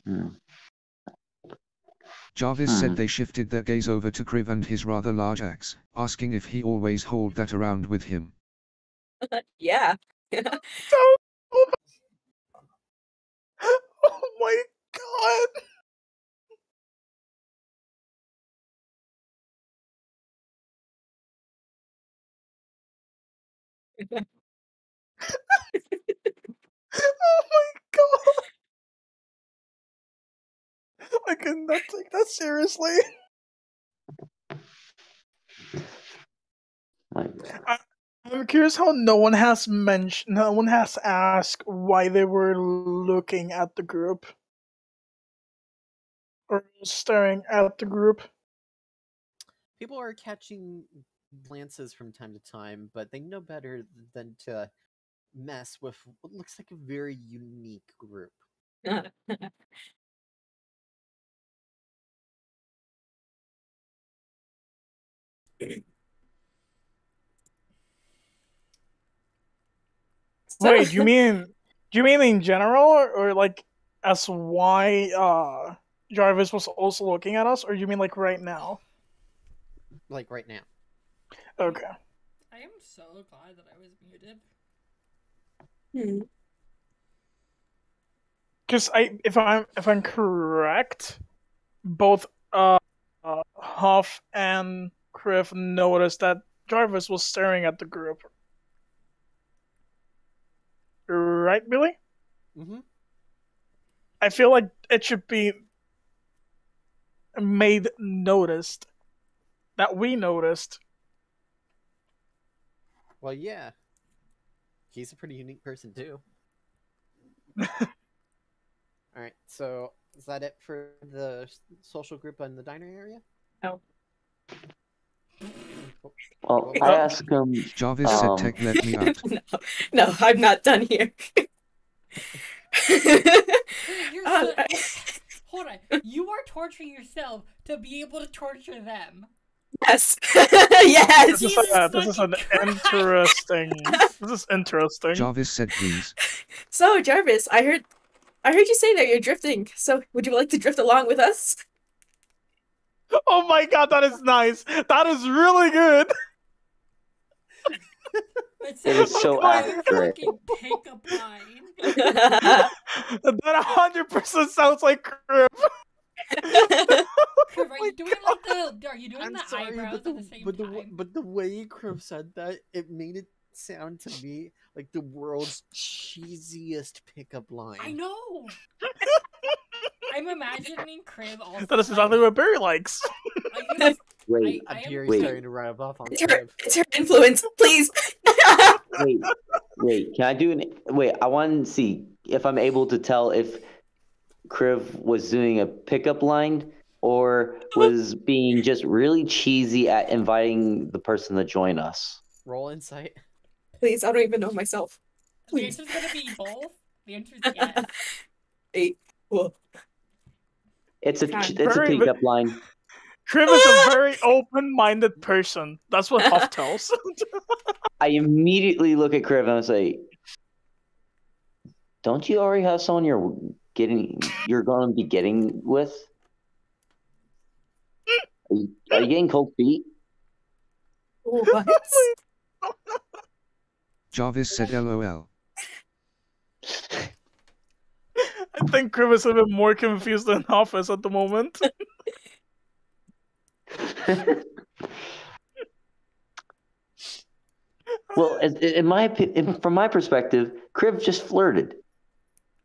Speaker 2: Hmm.
Speaker 6: Jarvis said they shifted their gaze over to Kriv and his rather large axe, asking if he always hauled that around with him.
Speaker 4: Yeah.
Speaker 3: Oh my god. Oh my god. I cannot take that seriously.
Speaker 2: My God.
Speaker 3: I'm curious how no one has asked why they were looking at the group. Or staring at the group.
Speaker 1: People are catching glances from time to time, but they know better than to mess with what looks like a very unique group.
Speaker 3: Wait, do you mean in general, or like as why Jarvis was also looking at us, or you mean like right now?
Speaker 1: Like right now.
Speaker 3: Okay.
Speaker 5: I am so glad that I was muted.
Speaker 3: Because if I'm correct, both Hoff and Kriv noticed that Jarvis was staring at the group. Right, Billy?
Speaker 1: Mm-hmm.
Speaker 3: I feel like it should be made noticed. That we noticed.
Speaker 1: Well, yeah. He's a pretty unique person, too. Alright, so is that it for the social group in the diner area?
Speaker 4: Oh.
Speaker 2: Well, I asked him.
Speaker 6: Jarvis said, "Tech, let me out."
Speaker 4: No, I'm not done here.
Speaker 5: You're hold on. You are torturing yourself to be able to torture them.
Speaker 4: Yes. Yes.
Speaker 3: This is an interesting. This is interesting.
Speaker 6: Jarvis said, "Please."
Speaker 4: So, Jarvis, I heard you say that you're drifting. So, would you like to drift along with us?
Speaker 3: Oh my god, that is nice. That is really good.
Speaker 5: It
Speaker 2: is so accurate.
Speaker 5: Pickup line.
Speaker 3: That 100% sounds like Kriv.
Speaker 5: Kriv, are you doing like the? Are you doing
Speaker 1: I'm
Speaker 5: the
Speaker 1: sorry,
Speaker 5: eyebrows
Speaker 1: but
Speaker 5: at the same time?
Speaker 1: but the way Kriv said that, it made it sound to me like the world's cheesiest pickup line.
Speaker 5: I know. I'm imagining Kriv also.
Speaker 3: That is exactly what Barry likes.
Speaker 2: Wait,
Speaker 1: Barry's starting to rub off on
Speaker 4: It's
Speaker 1: Kriv.
Speaker 4: her influence, please.
Speaker 2: wait. Can I do an? Wait, I want to see if I'm able to tell if Kriv was doing a pickup line or was being just really cheesy at inviting the person to join us.
Speaker 1: Roll insight.
Speaker 4: Please, I don't even know myself.
Speaker 5: The
Speaker 4: Please.
Speaker 5: answer's gonna be both. The answer's yes.
Speaker 4: 8. Whoa.
Speaker 2: It's a
Speaker 3: Very-
Speaker 2: pickup line.
Speaker 3: Kriv is a very open-minded person. That's what Hoff tells.
Speaker 2: I immediately look at Kriv and I say, "Don't you already have someone you're going to be getting with? Are you getting cold feet?"
Speaker 4: What?
Speaker 6: Jarvis said, "LOL."
Speaker 3: I think Kriv is even more confused than Hoff is at the moment.
Speaker 2: Well, from my perspective, Kriv just flirted.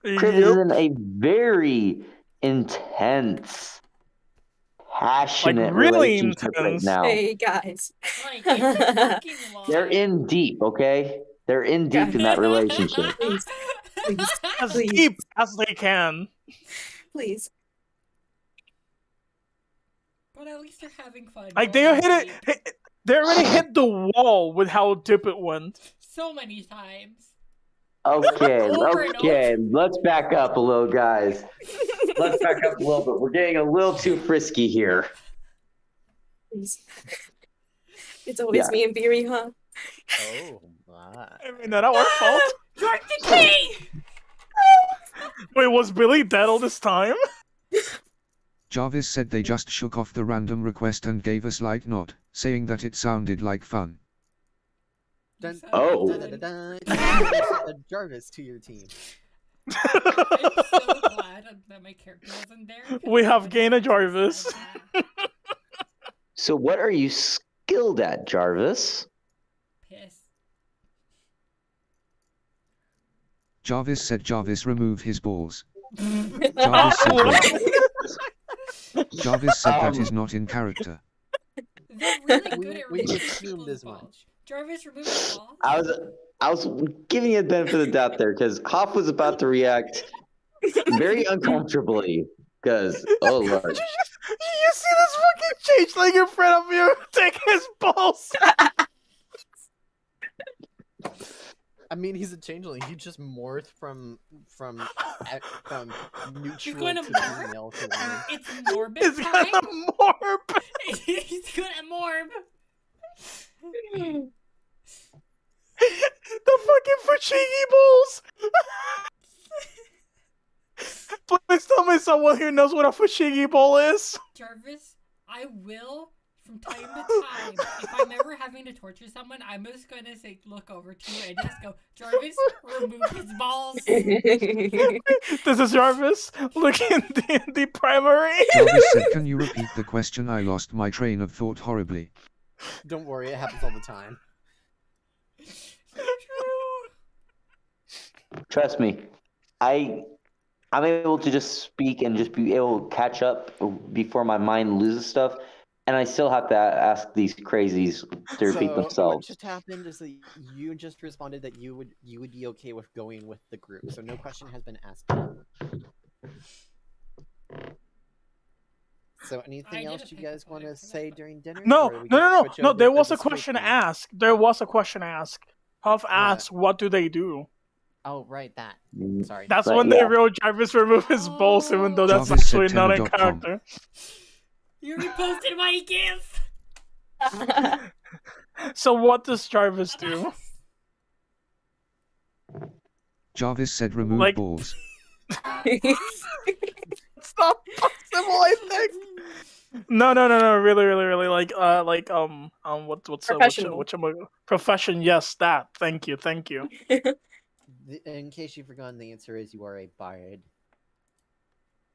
Speaker 2: Kriv is in a very intense, passionate
Speaker 3: really
Speaker 2: relationship right
Speaker 3: intense.
Speaker 2: now.
Speaker 4: Hey, guys.
Speaker 5: Like, it's a fucking lie.
Speaker 2: They're in deep, okay? They're in deep in that relationship.
Speaker 4: Please. Please.
Speaker 3: As
Speaker 4: Please.
Speaker 3: deep as they can.
Speaker 4: Please.
Speaker 5: But at least they're having fun.
Speaker 3: Like,
Speaker 5: going
Speaker 3: they
Speaker 5: deep
Speaker 3: they already hit the wall with how deep it went.
Speaker 5: so many times.
Speaker 2: Okay,
Speaker 5: Over and
Speaker 2: okay. Let's back up a little, guys. Let's back up a little bit. We're getting a little too frisky here.
Speaker 4: Please. It's always me and Beery, huh?
Speaker 1: Oh my.
Speaker 3: I mean, not our fault.
Speaker 5: You're the key!
Speaker 3: Wait, was Billy dead all this time?
Speaker 6: Jarvis said they just shook off the random request and gave a slight nod, saying that it sounded like fun.
Speaker 1: Dun,
Speaker 2: Oh.
Speaker 1: dun, dun, dun, dun. Jarvis to your team.
Speaker 5: I'm so glad that my character wasn't there.
Speaker 3: We have gained a Jarvis.
Speaker 2: So what are you skilled at, Jarvis?
Speaker 5: Piss.
Speaker 6: Jarvis said Jarvis remove his balls. Jarvis said, Jarvis said that is not in character.
Speaker 5: They're really good at
Speaker 1: We
Speaker 5: removing
Speaker 1: assumed
Speaker 5: people's
Speaker 1: as
Speaker 5: balls.
Speaker 1: much.
Speaker 5: Jarvis, remove the balls.
Speaker 2: I was giving you a benefit of the doubt there because Hoff was about to react very uncomfortably. Because oh lord,
Speaker 3: You see this fucking changeling in front of you take his balls.
Speaker 1: I mean, he's a changeling. He just morphed from neutral
Speaker 5: going to
Speaker 1: to
Speaker 5: morph?
Speaker 1: female for women.
Speaker 5: It's morbid
Speaker 3: It's
Speaker 5: time.
Speaker 3: gonna morph.
Speaker 5: He's good at morb.
Speaker 3: The fucking Fushigi balls. Please tell me someone here knows what a Fushigi ball is.
Speaker 5: Jarvis, I will, from time to time, if I'm ever having to torture someone, I'm just gonna say, look over to you and just go, Jarvis, remove his balls.
Speaker 3: This is Jarvis. Look in the primary.
Speaker 6: Jarvis said, can you repeat the question? I lost my train of thought horribly.
Speaker 1: Don't worry, it happens all the time.
Speaker 2: trust me, I'm able to just speak and just be able to catch up before my mind loses stuff, and I still have to ask these crazies to repeat
Speaker 1: What
Speaker 2: themselves.
Speaker 1: just happened is that you just responded that you would be okay with going with the group, so no question has been asked. So anything else you guys want to say during dinner?
Speaker 3: No.
Speaker 1: Or are we gonna switch over
Speaker 3: There
Speaker 1: to
Speaker 3: was
Speaker 1: the
Speaker 3: a question
Speaker 1: street food?
Speaker 3: asked. There was a question asked. Huff asked, what do they do?
Speaker 1: Oh, right, that.
Speaker 2: Mm,
Speaker 1: Sorry.
Speaker 3: That's
Speaker 2: But
Speaker 3: when
Speaker 2: yeah.
Speaker 3: they wrote Jarvis remove his balls, even though that's
Speaker 6: Jarvis said
Speaker 3: actually not in
Speaker 6: Tinder.com.
Speaker 3: character.
Speaker 5: You reposted my GIF!
Speaker 3: So what does Jarvis do?
Speaker 6: Jarvis said remove
Speaker 3: Like-
Speaker 6: balls.
Speaker 3: It's not possible, I think. No, really, like,
Speaker 4: Professional.
Speaker 3: profession? Yes, that. Thank you.
Speaker 1: In case you've forgotten, the answer is you are a bard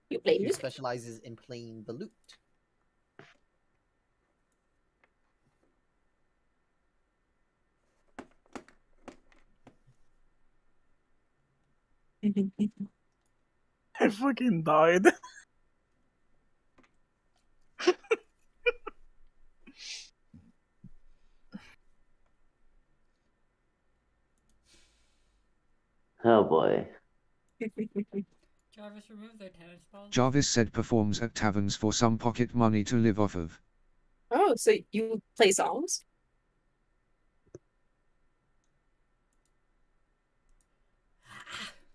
Speaker 4: You play
Speaker 1: who
Speaker 4: music.
Speaker 1: specializes in playing the lute.
Speaker 3: I fucking died.
Speaker 2: Oh boy.
Speaker 5: Jarvis, remove their tennis balls.
Speaker 6: Jarvis said performs at taverns for some pocket money to live off of.
Speaker 4: Oh, so you play songs?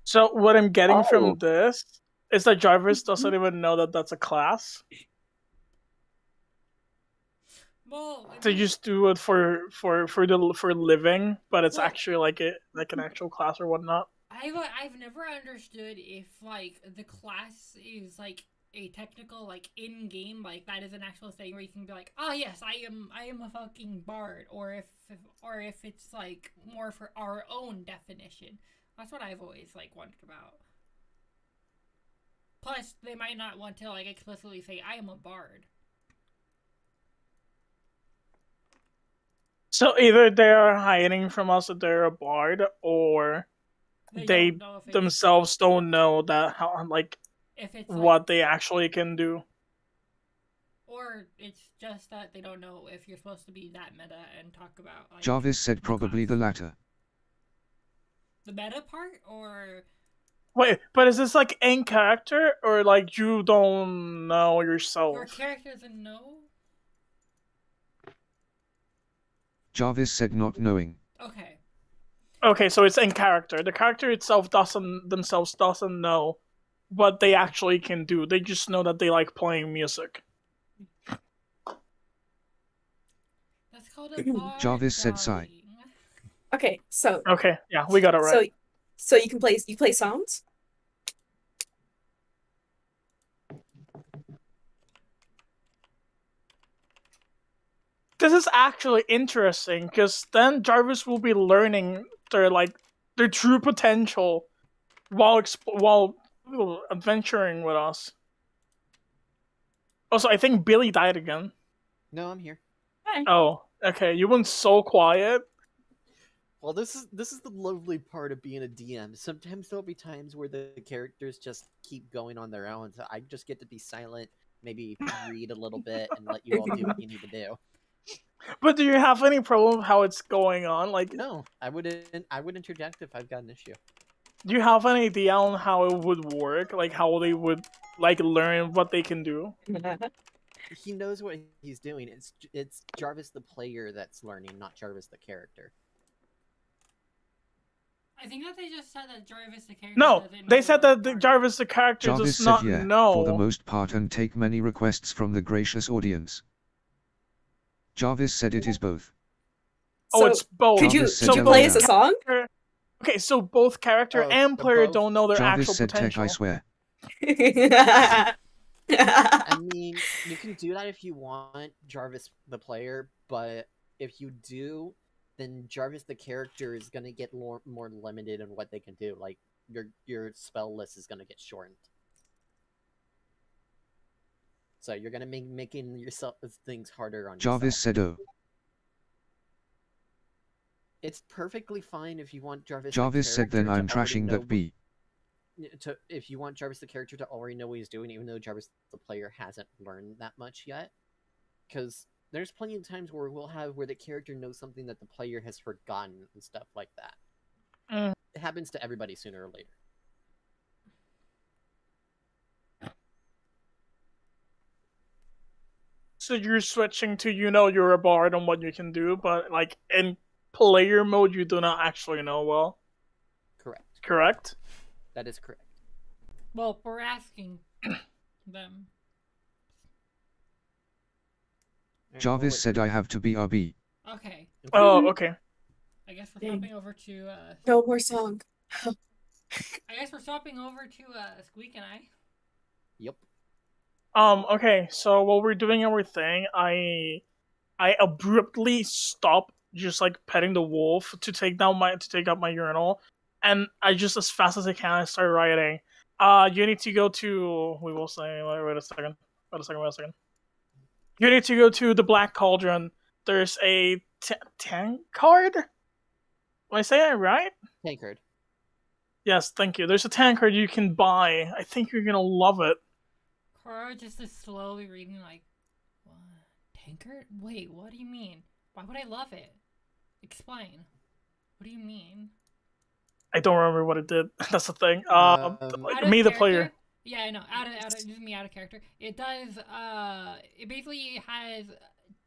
Speaker 3: So what I'm getting
Speaker 2: Oh.
Speaker 3: from this is that Jarvis doesn't even know that that's a class.
Speaker 5: Well, I
Speaker 3: They
Speaker 5: mean,
Speaker 3: just do it for living, but it's
Speaker 5: Well-
Speaker 3: actually like an actual class or whatnot.
Speaker 5: I've never understood if like the class is like a technical like in game like that is an actual thing where you can be like, oh yes, I am a fucking bard, or if it's like more for our own definition. That's what I've always like wondered about. Plus, they might not want to like explicitly say I am a bard.
Speaker 3: So either they are hiding from us that they're a bard, or they
Speaker 5: don't know if it's,
Speaker 3: themselves don't know that how
Speaker 5: if it's like,
Speaker 3: what they actually can do.
Speaker 5: or it's just that they don't know if you're supposed to be that meta and talk about like
Speaker 6: Jarvis said probably the
Speaker 5: class.
Speaker 6: latter.
Speaker 5: The meta part, or
Speaker 3: Wait, but is this like in character, or like you don't know yourself?
Speaker 5: your character doesn't know?
Speaker 6: Jarvis said not knowing.
Speaker 5: Okay.
Speaker 3: Okay, so it's in character. The character itself doesn't know what they actually can do. They just know that they like playing music.
Speaker 5: That's called a bard.
Speaker 6: Jarvis said sigh.
Speaker 5: darling.
Speaker 4: Okay, so
Speaker 3: Okay, yeah, we got it right.
Speaker 4: so you play songs?
Speaker 3: this is actually interesting because then Jarvis will be learning their true potential while adventuring with us. Also, I think Billy died again.
Speaker 1: No, I'm here.
Speaker 4: Hi.
Speaker 3: Oh, okay. You went so quiet.
Speaker 1: Well, this is the lovely part of being a DM. Sometimes there'll be times where the characters just keep going on their own, so I just get to be silent, maybe read a little bit, and let you all do what you need to do.
Speaker 3: But do you have any problem with how it's going on? Like,
Speaker 1: No, I would interject if I've got an issue.
Speaker 3: do you have any idea on how it would work? Like, how they would learn what they can do?
Speaker 1: He knows what he's doing. It's Jarvis the player that's learning, not Jarvis the character.
Speaker 5: I think that they just said that Jarvis the character.
Speaker 3: No,
Speaker 5: doesn't
Speaker 3: they
Speaker 5: know
Speaker 3: said
Speaker 5: what
Speaker 3: that
Speaker 5: part.
Speaker 3: Jarvis the character
Speaker 6: Jarvis
Speaker 3: does not
Speaker 6: said yeah,
Speaker 3: know.
Speaker 6: for the most part, and take many requests from the gracious audience. Jarvis said it is both.
Speaker 3: Oh,
Speaker 4: So,
Speaker 3: it's both.
Speaker 4: Could you
Speaker 6: Jarvis said
Speaker 4: play us a
Speaker 6: yeah.
Speaker 4: song?
Speaker 3: Okay, so both character
Speaker 1: Oh,
Speaker 3: and player
Speaker 1: both?
Speaker 3: don't know their
Speaker 6: Jarvis
Speaker 3: actual
Speaker 6: said tech,
Speaker 3: potential.
Speaker 6: I swear.
Speaker 1: I mean, you can do that if you want Jarvis the player, but if you do, then Jarvis the character is gonna get more limited in what they can do. Like your spell list is gonna get shortened. So you're gonna making yourself things harder on
Speaker 6: Jarvis
Speaker 1: yourself.
Speaker 6: said oh.
Speaker 1: It's perfectly fine if you want Jarvis.
Speaker 6: Jarvis
Speaker 1: the
Speaker 6: said then
Speaker 1: character
Speaker 6: I'm
Speaker 1: to already
Speaker 6: trashing
Speaker 1: know
Speaker 6: that B.
Speaker 1: if you want Jarvis the character to already know what he's doing, even though Jarvis the player hasn't learned that much yet, because there's plenty of times where where the character knows something that the player has forgotten and stuff like that. It happens to everybody sooner or later.
Speaker 3: So you're switching to you're a bard on what you can do, but like in player mode you do not actually know well.
Speaker 1: Correct.
Speaker 3: Correct?
Speaker 1: That is correct.
Speaker 5: Well, we're asking them.
Speaker 6: Jarvis said I have to be RB.
Speaker 5: Okay,
Speaker 3: Oh, okay.
Speaker 5: I guess we're
Speaker 4: Dang.
Speaker 5: swapping over to.
Speaker 4: No more song.
Speaker 5: I guess we're swapping over to Squeak and I.
Speaker 1: Yep.
Speaker 3: Okay, so while we're doing our thing, I abruptly stop just like petting the wolf to take out my urinal, and I just as fast as I can I start writing. You need to go to we will say wait a second. You need to go to the Black Cauldron. There's a tankard? Am I saying it right?
Speaker 1: Tankard.
Speaker 3: Yes, thank you. There's a tankard you can buy. I think you're gonna love it.
Speaker 5: Qurröra just is slowly reading like, what? Tankard? Wait, what do you mean? Why would I love it? Explain. What do you mean?
Speaker 3: I don't remember what it did. That's the thing.
Speaker 5: Out of
Speaker 3: Me, the
Speaker 5: character?
Speaker 3: player.
Speaker 5: Yeah, I know. Just me out of character. It does. It basically has,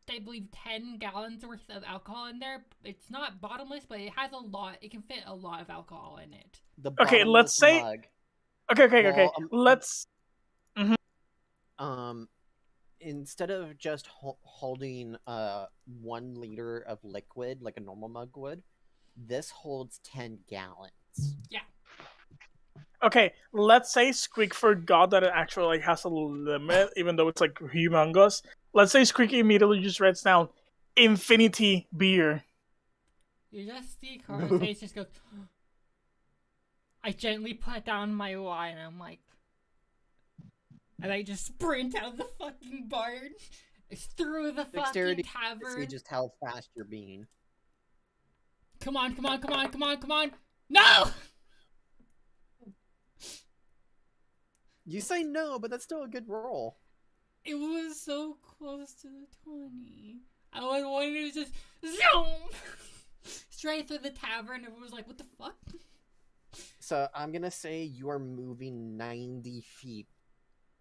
Speaker 5: I believe, 10 gallons worth of alcohol in there. It's not bottomless, but it has a lot. It can fit a lot of alcohol in it.
Speaker 1: The
Speaker 3: Okay, let's say.
Speaker 1: mug.
Speaker 3: Okay.
Speaker 1: Well,
Speaker 3: Let's.
Speaker 1: Instead of just holding 1 liter of liquid like a normal mug would, this holds 10 gallons.
Speaker 5: Yeah.
Speaker 3: Okay, let's say Squeak forgot that it actually has a limit, even though it's like humongous. Let's say Squeak immediately just writes down infinity beer.
Speaker 5: You just see Qurröra's face just goes. I gently put down my wine, and I'm like. And I just sprint out of the fucking barn, through the
Speaker 1: Dexterity
Speaker 5: fucking
Speaker 1: to see
Speaker 5: tavern.
Speaker 1: just how fast you're being.
Speaker 5: Come on! No!
Speaker 1: You say no, but that's still a good roll.
Speaker 5: It was so close to the 20. I was wanting to just zoom straight through the tavern. Everyone was like, "What the fuck?"
Speaker 1: So I'm gonna say you are moving 90 feet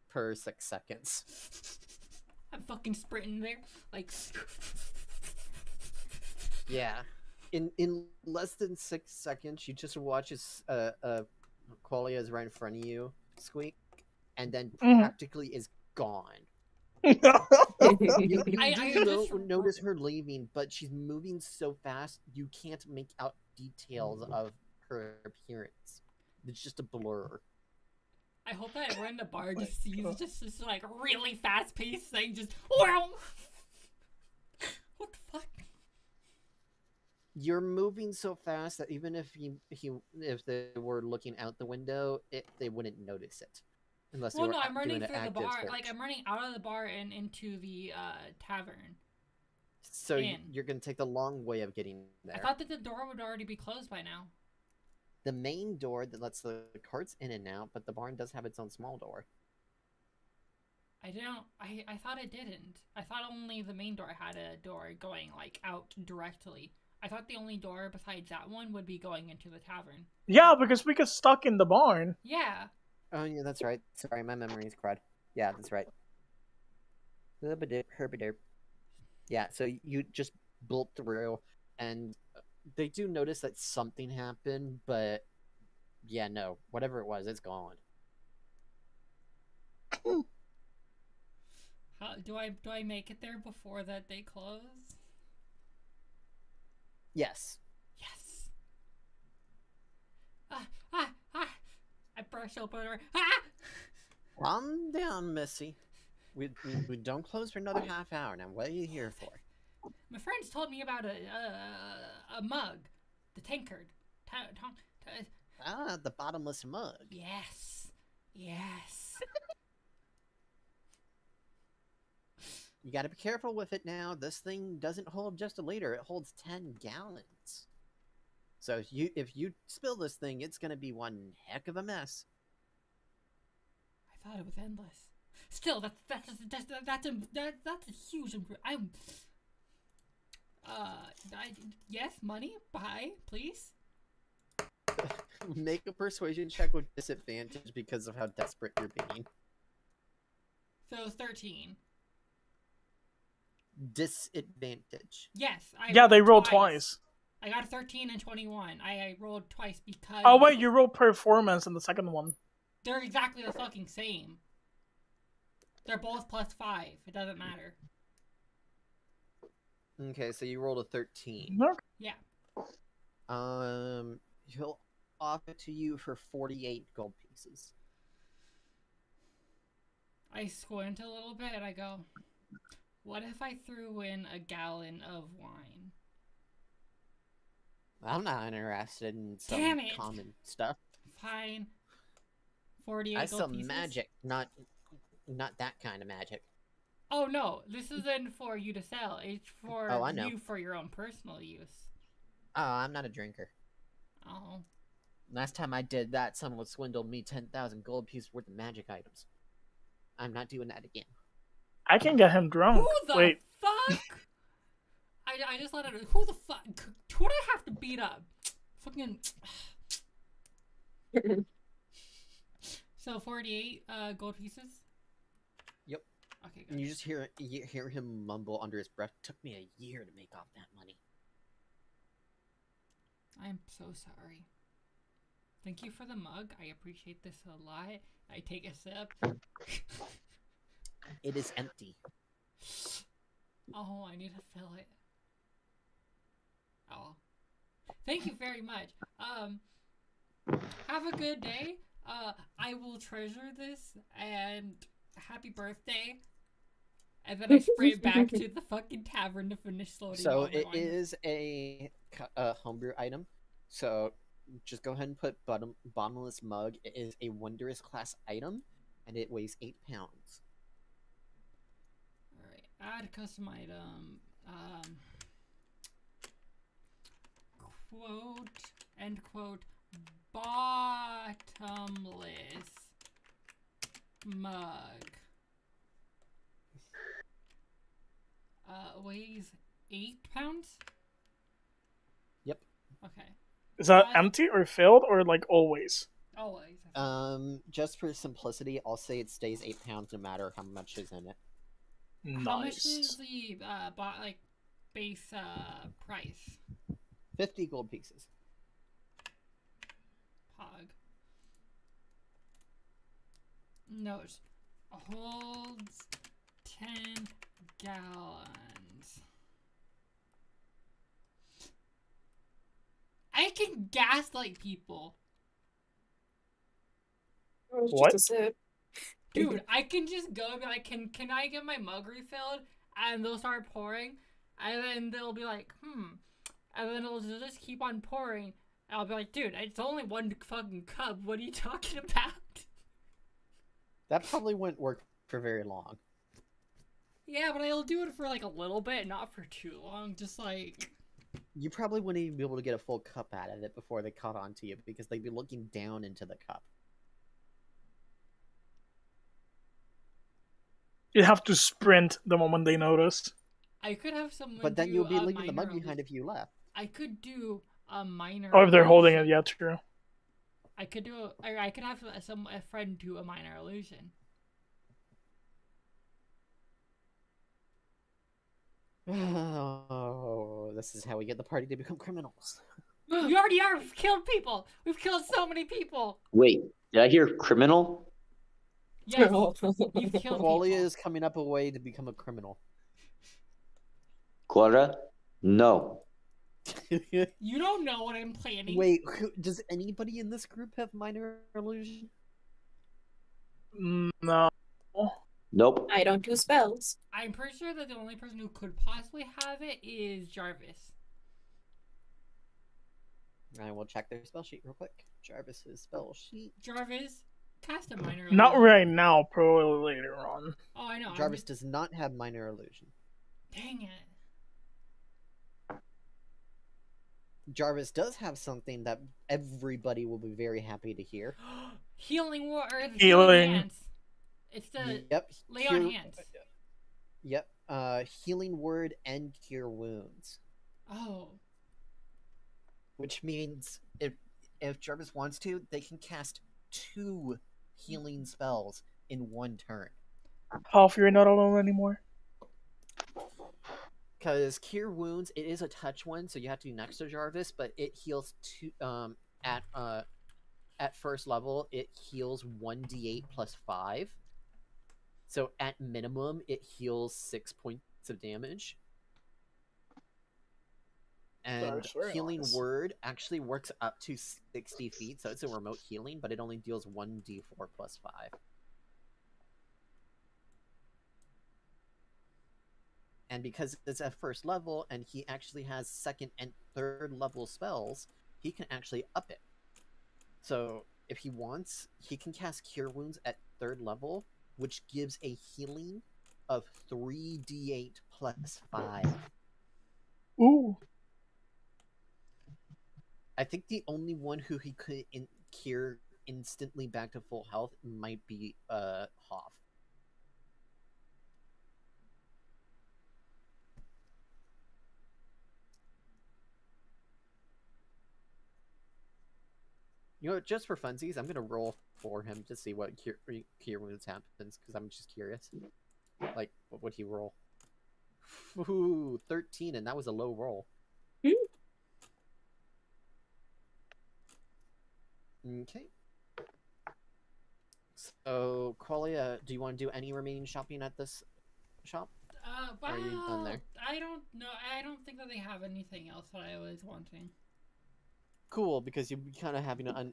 Speaker 1: per 6 seconds.
Speaker 5: I'm fucking sprinting there, like.
Speaker 1: Yeah. In less than 6 seconds, you just watch as Qualia is right in front of you, Squeak, and then practically is gone. You do notice her leaving, but she's moving so fast you can't make out details of her appearance. It's just a blur.
Speaker 5: I hope that everyone in the bar just sees just this like really fast paced thing, just wow. What the fuck?
Speaker 1: You're moving so fast that even if if they were looking out the window, they wouldn't notice it, unless they
Speaker 5: Well,
Speaker 1: were
Speaker 5: no, I'm running
Speaker 1: doing an
Speaker 5: through the
Speaker 1: active
Speaker 5: bar.
Speaker 1: search.
Speaker 5: Like, I'm running out of the bar and into the tavern.
Speaker 1: So
Speaker 5: in.
Speaker 1: you're gonna take the long way of getting there.
Speaker 5: I thought that the door would already be closed by now.
Speaker 1: The main door that lets the carts in and out, but the barn does have its own small door.
Speaker 5: I thought it didn't. I thought only the main door had a door going, like, out directly. I thought the only door besides that one would be going into the tavern.
Speaker 3: Yeah, because we get stuck in the barn.
Speaker 5: Yeah.
Speaker 1: Oh yeah, that's right. Sorry, my memory is crud. Yeah, that's right. Herbiderp. Yeah, so you just bolt through, and they do notice that something happened, but yeah, no, whatever it was, it's gone.
Speaker 5: How do I make it there before that they close?
Speaker 1: Yes.
Speaker 5: Yes. I burst open the door. Ah!
Speaker 1: Calm down, Missy. We don't close for another half hour now. What are you here for?
Speaker 5: My friends told me about a mug, the tankard.
Speaker 1: Ah, the bottomless mug.
Speaker 5: Yes.
Speaker 1: You gotta be careful with it now. This thing doesn't hold just a liter. It holds 10 gallons. So if you spill this thing, it's gonna be one heck of a mess.
Speaker 5: I thought it was endless. Still, that's a huge improvement. Yes, money. Buy, please.
Speaker 1: Make a persuasion check with disadvantage because of how desperate you're being.
Speaker 5: So 13.
Speaker 1: Disadvantage.
Speaker 5: Yes.
Speaker 3: Yeah, they rolled twice.
Speaker 5: I got a 13 and 21. I rolled twice because...
Speaker 3: Oh wait, you rolled performance in the second one.
Speaker 5: They're exactly the fucking same. They're both +5. It doesn't matter.
Speaker 1: Okay, so you rolled a 13.
Speaker 5: Yeah.
Speaker 1: He'll offer it to you for 48 gold pieces.
Speaker 5: I squint a little bit and I go, what if I threw in a gallon of wine?
Speaker 1: I'm not interested in some
Speaker 5: Damn it.
Speaker 1: common stuff.
Speaker 5: Fine. 48
Speaker 1: I
Speaker 5: gold
Speaker 1: sell
Speaker 5: pieces?
Speaker 1: magic, not that kind of magic.
Speaker 5: Oh no, this isn't for you to sell. It's for
Speaker 1: I know.
Speaker 5: you for your own personal use.
Speaker 1: Oh, I'm not a drinker.
Speaker 5: Oh.
Speaker 1: Last time I did that, someone swindled me 10,000 gold pieces worth of magic items. I'm not doing that again.
Speaker 3: I can get him drunk.
Speaker 5: Who the
Speaker 3: Wait.
Speaker 5: fuck? I just let it. Who the fuck? Who do I have to beat up? Fucking. So 48 gold pieces.
Speaker 1: Yep.
Speaker 5: Okay. Good.
Speaker 1: And you hear him mumble under his breath. Took me a year to make off that money.
Speaker 5: I'm so sorry. Thank you for the mug. I appreciate this a lot. I take a sip.
Speaker 1: It is empty.
Speaker 5: Oh, I need to fill it. Oh. Thank you very much. Have a good day. I will treasure this, and happy birthday. And then I spray it back to the fucking tavern to finish loading.
Speaker 1: So it is a homebrew item. So just go ahead and put bottomless mug. It is a wondrous class item, and it weighs 8 pounds.
Speaker 5: Alright, add custom item. Quote, end quote, bottomless mug. Weighs 8 pounds?
Speaker 1: Yep.
Speaker 5: Okay.
Speaker 3: Is that empty or filled or like always?
Speaker 5: Always.
Speaker 1: Just for simplicity, I'll say it stays 8 pounds no matter how much is in it.
Speaker 3: Nice.
Speaker 5: How much is the base price?
Speaker 1: 50 gold pieces.
Speaker 5: Pog. Note. Holds 10 gallons. I can gaslight people.
Speaker 3: What?
Speaker 4: Just a sip.
Speaker 5: Dude, I can just go and be like, can I get my mug refilled? And they'll start pouring. and then they'll be like, and then it'll just keep on pouring. And I'll be like, dude, it's only one fucking cup. What are you talking about?
Speaker 1: That probably wouldn't work for very long.
Speaker 5: Yeah, but I'll do it for like a little bit, not for too long. Just like...
Speaker 1: You probably wouldn't even be able to get a full cup out of it before they caught on to you, because they'd be looking down into the cup.
Speaker 3: You have to sprint the moment they notice.
Speaker 5: I could have someone
Speaker 1: But then
Speaker 5: do
Speaker 1: you'll be
Speaker 5: a
Speaker 1: leaving the
Speaker 5: minor
Speaker 1: mug behind if you left.
Speaker 5: I could do a minor...
Speaker 3: Or if they're holding it,
Speaker 5: illusion.
Speaker 3: yeah, true.
Speaker 5: I could do I could have a friend do a minor illusion.
Speaker 1: Oh, this is how we get the party to become criminals.
Speaker 5: We already are. We've killed people. We've killed so many people.
Speaker 2: Wait, did I hear criminal?
Speaker 5: Yes, you've killed
Speaker 1: Qualia
Speaker 5: people.
Speaker 1: is coming up a way to become a criminal.
Speaker 2: Qurröra? No.
Speaker 5: You don't know what I'm planning.
Speaker 1: Wait, does anybody in this group have minor illusion?
Speaker 3: No.
Speaker 2: Nope.
Speaker 4: I don't do spells.
Speaker 5: I'm pretty sure that the only person who could possibly have it is Jarvis.
Speaker 1: I will check their spell sheet real quick. Jarvis's spell sheet.
Speaker 5: Jarvis, cast a minor illusion.
Speaker 3: Not right now, probably later on.
Speaker 5: Oh, I know.
Speaker 1: Jarvis does not have minor illusion.
Speaker 5: Dang it.
Speaker 1: Jarvis does have something that everybody will be very happy to hear.
Speaker 5: Healing water.
Speaker 3: Healing.
Speaker 5: Hands. It's the
Speaker 1: Yep.
Speaker 5: lay on hands.
Speaker 1: Yep. Healing word and cure wounds.
Speaker 5: Oh.
Speaker 1: Which means if Jarvis wants to, they can cast 2 healing spells in one turn.
Speaker 3: Hoff, you're not alone anymore.
Speaker 1: Because Cure Wounds, it is a touch one, so you have to be next to Jarvis, but it heals at first level, it heals 1d8 plus 5. So at minimum, it heals 6 points of damage. And Healing Word actually works up to 60 feet, so it's a remote healing, but it only deals 1d4 plus 5. And because it's at first level, and he actually has 2nd and 3rd level spells, he can actually up it. So, if he wants, he can cast Cure Wounds at 3rd level, which gives a healing of 3d8 plus 5.
Speaker 3: Ooh.
Speaker 1: I think the only one who he could cure instantly back to full health might be Hoff. You know what, just for funsies, I'm gonna roll for him to see what cure wounds happens, because I'm just curious. Like, what would he roll? Ooh, 13, and that was a low roll. Okay. So, Qualia, do you want to do any remaining shopping at this shop?
Speaker 5: Well,
Speaker 1: Are you done there?
Speaker 5: I don't know. I don't think that they have anything else that I was wanting.
Speaker 1: Cool, because you'd be kind of having an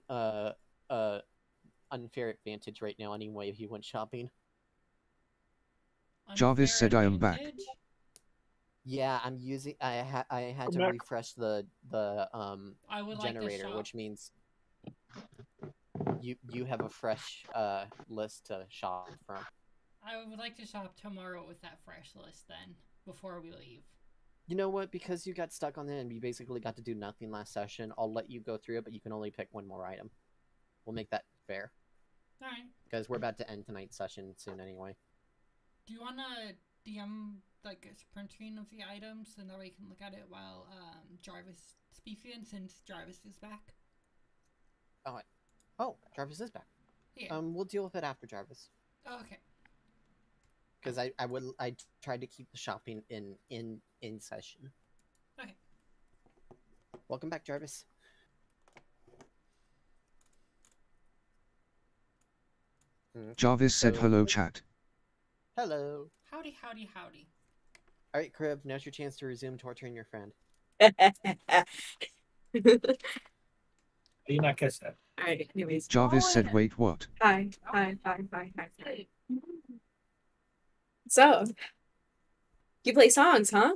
Speaker 1: unfair advantage right now anyway if you went shopping.
Speaker 6: Jarvis said I am back.
Speaker 5: Advantage?
Speaker 1: Yeah, I'm using. I had to
Speaker 3: Back.
Speaker 1: refresh the
Speaker 5: I would like to
Speaker 1: generator,
Speaker 5: shop.
Speaker 1: which means you have a fresh list to shop from.
Speaker 5: I would like to shop tomorrow with that fresh list then, before we leave.
Speaker 1: You know what? Because you got stuck on it and you basically got to do nothing last session, I'll let you go through it, but you can only pick one more item. We'll make that fair.
Speaker 5: Alright.
Speaker 1: Because we're about to end tonight's session soon anyway.
Speaker 5: Do you want to DM, like, a sprint screen of the items, and that way you can look at it while Jarvis speaks in, since Jarvis is back?
Speaker 1: Oh, Jarvis is back.
Speaker 5: Yeah.
Speaker 1: We'll deal with it after Jarvis.
Speaker 5: Oh, okay.
Speaker 1: Because I tried to keep the shopping in session.
Speaker 5: Okay.
Speaker 1: Welcome back, Jarvis.
Speaker 6: Jarvis said hello chat.
Speaker 1: Hello.
Speaker 5: Howdy, howdy, howdy.
Speaker 1: Alright, Kriv, now's your chance to resume torturing your friend.
Speaker 7: You not catch that.
Speaker 4: Alright, anyways.
Speaker 6: Jarvis said wait what?
Speaker 4: Hi. So, you play songs, huh?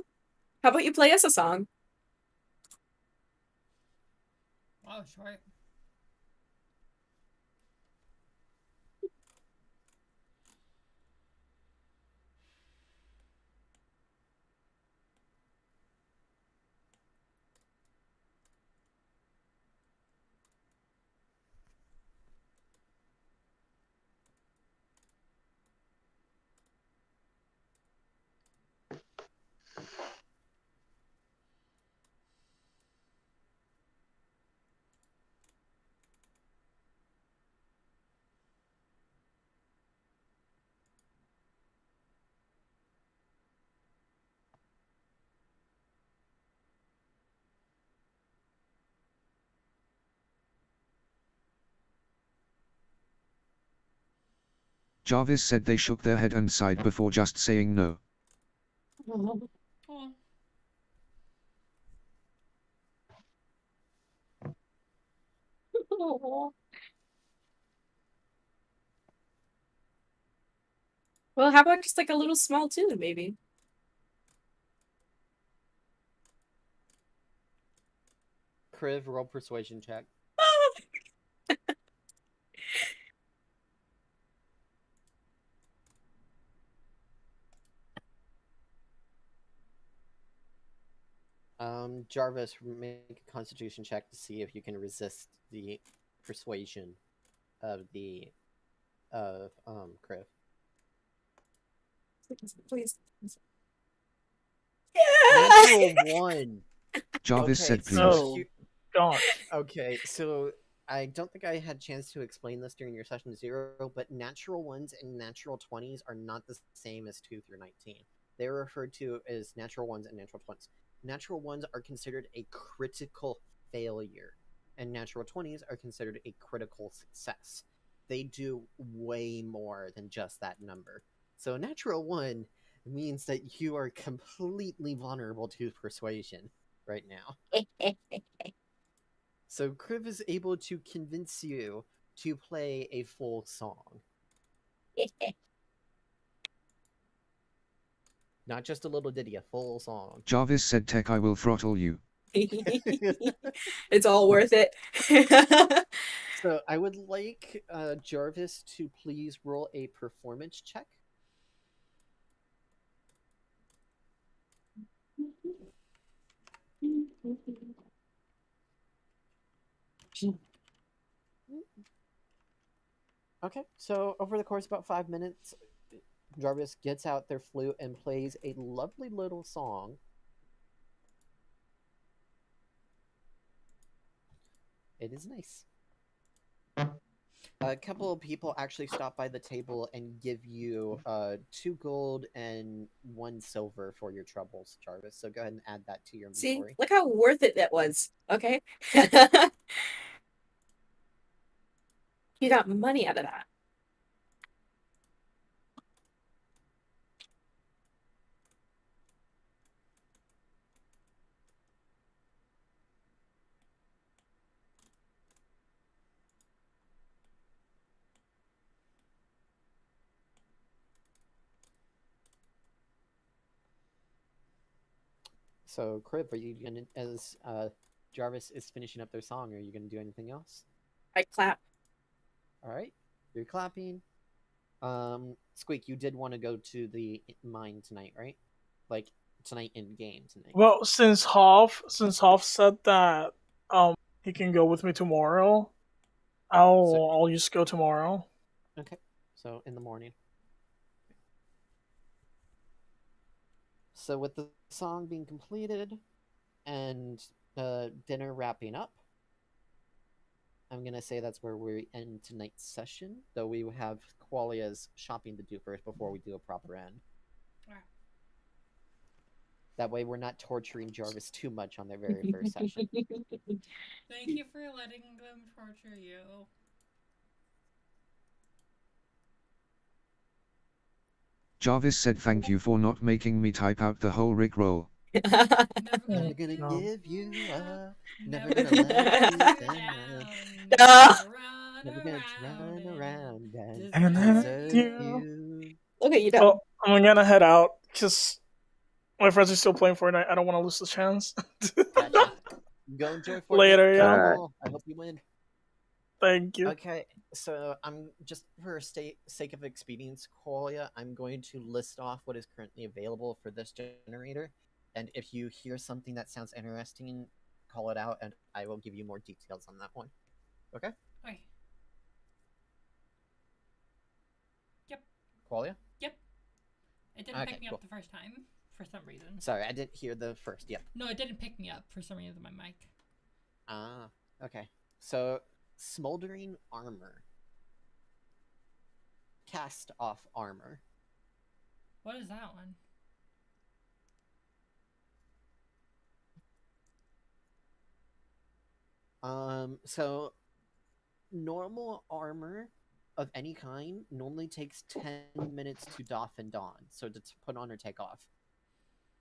Speaker 4: How about you play us a song?
Speaker 5: Oh, sure.
Speaker 6: Jarvis said they shook their head and sighed before just saying no.
Speaker 5: Oh.
Speaker 4: Well, how about just like a little small tune, maybe?
Speaker 1: Kriv, roll persuasion check. Jarvis, make a constitution check to see if you can resist the persuasion of Kriv.
Speaker 4: Please.
Speaker 1: Natural 1.
Speaker 6: Jarvis
Speaker 1: Okay,
Speaker 6: said please.
Speaker 3: No. Gosh.
Speaker 1: Okay, so I don't think I had a chance to explain this during your session 0, but natural 1s and natural 20s are not the same as 2 through 19. They're referred to as natural 1s and natural 20s. Natural 1s are considered a critical failure, and natural 20s are considered a critical success. They do way more than just that number. So natural 1 means that you are completely vulnerable to persuasion right now. So Kriv is able to convince you to play a full song. Not just a little ditty, a full song.
Speaker 6: Jarvis said, Tech, I will throttle you.
Speaker 4: It's all worth it.
Speaker 1: So I would like Jarvis to please roll a performance check. Okay, so over the course of about 5 minutes, Jarvis gets out their flute and plays a lovely little song. It is nice. A couple of people actually stop by the table and give you 2 gold and 1 silver for your troubles, Jarvis. So go ahead and add that to your inventory.
Speaker 4: See, look how worth it that was. Okay. You got money out of that.
Speaker 1: So, Kriv, are you gonna, as Jarvis is finishing up their song, are you gonna do anything else?
Speaker 4: I clap.
Speaker 1: All right, you're clapping. Squeak, you did want to go to the mine tonight, right? Like tonight in game tonight.
Speaker 3: Well, since Hoff said that he can go with me tomorrow, I'll just go tomorrow.
Speaker 1: Okay, so in the morning. So with the song being completed and dinner wrapping up, I'm going to say that's where we end tonight's session, though we will have Qualia's shopping to do first before we do a proper end.
Speaker 5: Alright.
Speaker 1: That way we're not torturing Jarvis too much on their very first session.
Speaker 5: Thank you for letting them torture you.
Speaker 6: Jarvis said thank you for not making me type out the whole Rickroll.
Speaker 1: Never gonna
Speaker 3: No.
Speaker 1: give you up.
Speaker 5: Never
Speaker 1: Never
Speaker 5: gonna
Speaker 1: gonna
Speaker 5: let you
Speaker 1: let you
Speaker 5: down.
Speaker 1: down.
Speaker 5: Never
Speaker 1: Never
Speaker 5: gonna
Speaker 1: gonna run around and
Speaker 3: And
Speaker 1: desert
Speaker 3: you.
Speaker 1: you.
Speaker 4: Look at you,
Speaker 3: So I'm gonna head out because My friends are still playing Fortnite. I don't want to lose the chance.
Speaker 1: Gotcha. Go enjoy Fortnite.
Speaker 3: Later, yeah.
Speaker 1: Alright. I hope you win.
Speaker 3: Thank you.
Speaker 1: Okay, so I'm just for sake of expedience, Qualia, I'm going to list off what is currently available for this generator, and if you hear something that sounds interesting, call it out, and I will give you more details on that one. Okay?
Speaker 5: Okay. Yep.
Speaker 1: Qualia?
Speaker 5: Yep. It didn't
Speaker 1: Okay,
Speaker 5: pick me
Speaker 1: cool.
Speaker 5: up the first time for some reason.
Speaker 1: Sorry, I didn't hear the first. Yep.
Speaker 5: No, it didn't pick me up for some reason. My mic.
Speaker 1: Ah, okay. So, smoldering armor. Cast off armor.
Speaker 5: What is that one?
Speaker 1: So normal armor of any kind normally takes 10 minutes to doff and don, so to put on or take off.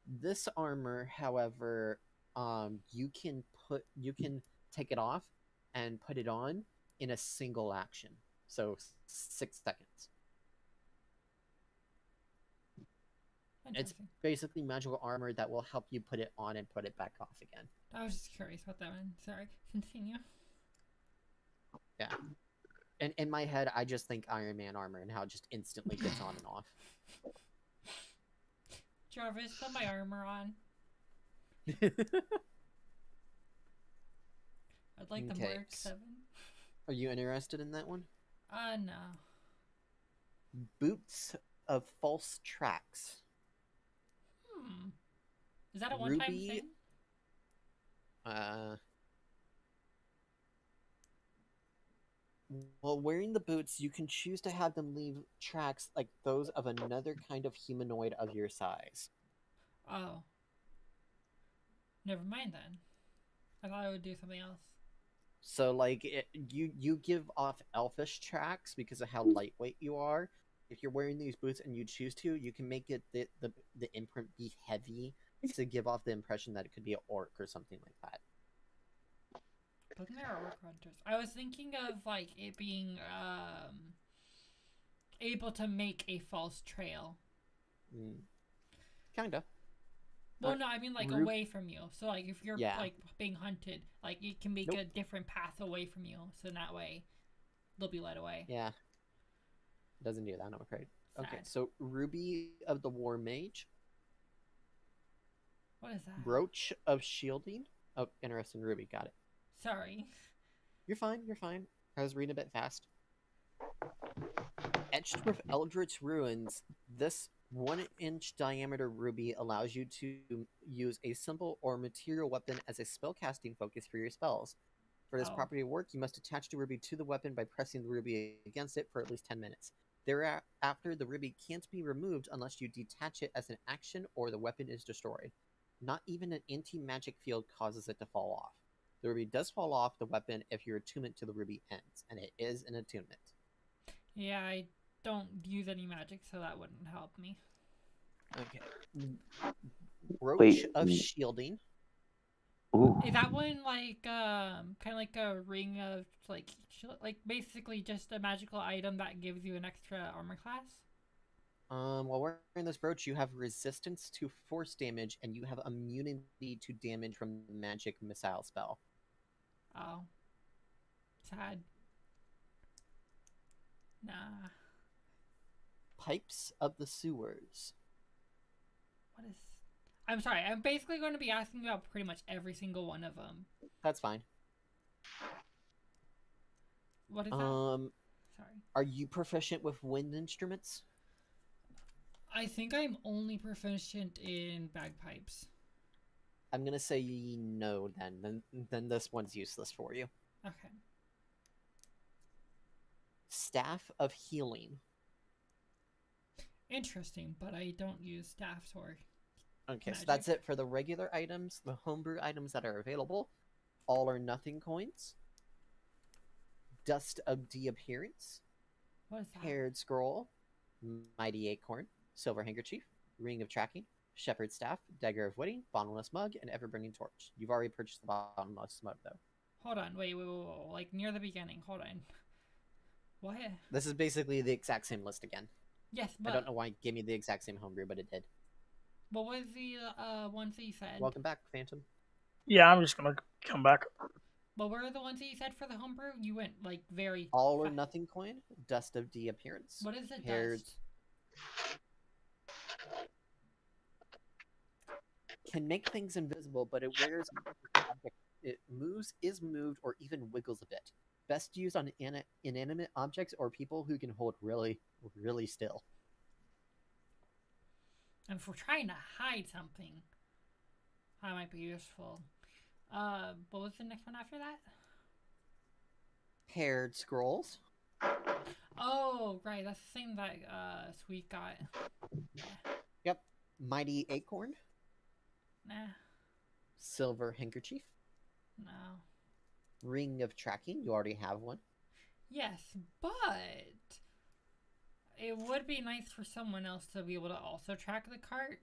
Speaker 1: This armor, however, you can take it off and put it on in a single action. So 6 seconds. It's basically magical armor that will help you put it on and put it back off again.
Speaker 5: I was just curious about that one. Sorry. Continue.
Speaker 1: Yeah. And in my head, I just think Iron Man armor and how it just instantly gets on and off.
Speaker 5: Jarvis, put my armor on. I'd like the Mark 7.
Speaker 1: Are you interested in that one?
Speaker 5: No.
Speaker 1: Boots of false tracks.
Speaker 5: Is that a one-time thing?
Speaker 1: While wearing the boots, you can choose to have them leave tracks like those of another kind of humanoid of your size.
Speaker 5: Oh. Never mind then. I thought I would do something else.
Speaker 1: So, like, you give off elfish tracks because of how lightweight you are. If you're wearing these boots and you choose to, you can make it the imprint be heavy to give off the impression that it could be an orc or something like that.
Speaker 5: Doesn't there are orc hunters? I was thinking of like it being able to make a false trail.
Speaker 1: Kinda.
Speaker 5: Well, no, I mean like away from you. So like if you're like being hunted, like it can make a different path away from you. So in that way, they'll be led away.
Speaker 1: Yeah. Doesn't do that, I'm afraid.
Speaker 5: Sad.
Speaker 1: Okay, so Ruby of the War Mage.
Speaker 5: What is that?
Speaker 1: Brooch of Shielding. Oh, interesting. Ruby, got it.
Speaker 5: Sorry.
Speaker 1: You're fine, you're fine. I was reading a bit fast. Etched with Eldritch Ruins, this 1-inch diameter ruby allows you to use a simple or material weapon as a spellcasting focus for your spells. For this property to work, you must attach the ruby to the weapon by pressing the ruby against it for at least 10 minutes. Thereafter, the ruby can't be removed unless you detach it as an action or the weapon is destroyed. Not even an anti-magic field causes it to fall off. The ruby does fall off the weapon if your attunement to the ruby ends, and it is an attunement.
Speaker 5: Yeah, I don't use any magic, so that wouldn't help me.
Speaker 1: Okay. Brooch of Shielding.
Speaker 2: Ooh.
Speaker 5: Is that one like kind of like a ring of like basically just a magical item that gives you an extra armor class?
Speaker 1: While wearing this brooch, you have resistance to force damage, and you have immunity to damage from the magic missile spell.
Speaker 5: Oh. Sad. Nah.
Speaker 1: Pipes of the Sewers.
Speaker 5: What is... I'm sorry, I'm basically going to be asking about pretty much every single one of them.
Speaker 1: That's fine.
Speaker 5: What is that? Sorry.
Speaker 1: Are you proficient with wind instruments?
Speaker 5: I think I'm only proficient in bagpipes.
Speaker 1: I'm gonna say no then this one's useless for you.
Speaker 5: Okay.
Speaker 1: Staff of Healing.
Speaker 5: Interesting, but I don't use staffs or
Speaker 1: Okay,
Speaker 5: magic.
Speaker 1: so that's it for the regular items, the homebrew items that are available. All or nothing coins. Dust of Deappearance.
Speaker 5: What is that?
Speaker 1: Haired Scroll. Mighty Acorn. Silver Handkerchief. Ring of Tracking. Shepherd's Staff. Dagger of Witting. Bottomless Mug. And Ever-Bringing Torch. You've already purchased the Bottomless Mug, though.
Speaker 5: Hold on, wait, like near the beginning, hold on. What?
Speaker 1: This is basically the exact same list again.
Speaker 5: Yes, but...
Speaker 1: I don't know why it gave me the exact same homebrew, but it did.
Speaker 5: What was the ones that you said?
Speaker 1: Welcome back, Phantom.
Speaker 3: Yeah, I'm just gonna come back.
Speaker 5: What were the ones that you said for the homebrew? You went like very
Speaker 1: All or nothing coin, dust of the appearance.
Speaker 5: What is it?
Speaker 1: Paired
Speaker 5: Dust?
Speaker 1: can make things invisible, but it wears object. It moves, is moved, or even wiggles a bit. Best used on inanimate objects or people who can hold really, really still.
Speaker 5: And if we're trying to hide something, that might be useful. What was the next one after that?
Speaker 1: Paired scrolls.
Speaker 5: Oh, right, that's the thing that Sweet got. Yeah.
Speaker 1: Yep. Mighty acorn.
Speaker 5: Nah.
Speaker 1: Silver handkerchief.
Speaker 5: No.
Speaker 1: Ring of tracking. You already have one.
Speaker 5: Yes, but it would be nice for someone else to be able to also track the cart.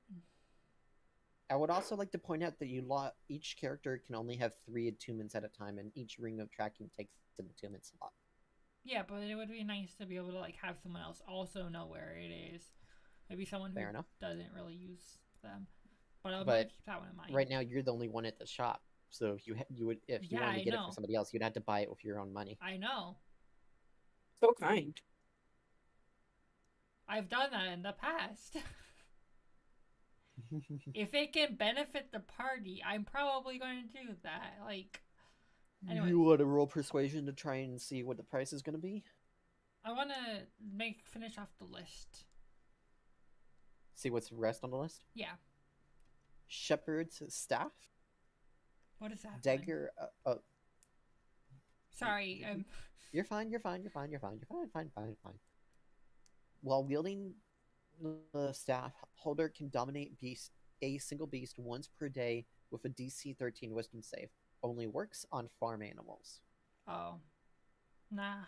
Speaker 1: I would also like to point out that each character can only have 3 attunements at a time, and each ring of tracking takes an attunement slot.
Speaker 5: Yeah, but it would be nice to be able to like have someone else also know where it is. Maybe someone who doesn't really use them. But I'll keep that one in mind.
Speaker 1: Right now, you're the only one at the shop, so if you wanted to get it for somebody else, you'd have to buy it with your own money.
Speaker 5: I know.
Speaker 4: So kind.
Speaker 5: I've done that in the past. If it can benefit the party, I'm probably going to do that. Like, anyway.
Speaker 1: You want to roll persuasion to try and see what the price is going to be?
Speaker 5: I want to finish off the list.
Speaker 1: See what's the rest on the list?
Speaker 5: Yeah.
Speaker 1: Shepherd's staff.
Speaker 5: What is that?
Speaker 1: Dagger.
Speaker 5: Sorry.
Speaker 1: You're fine. Fine. While wielding the staff, holder can dominate a single beast once per day with a DC 13 Wisdom save. Only works on farm animals.
Speaker 5: Oh. Nah.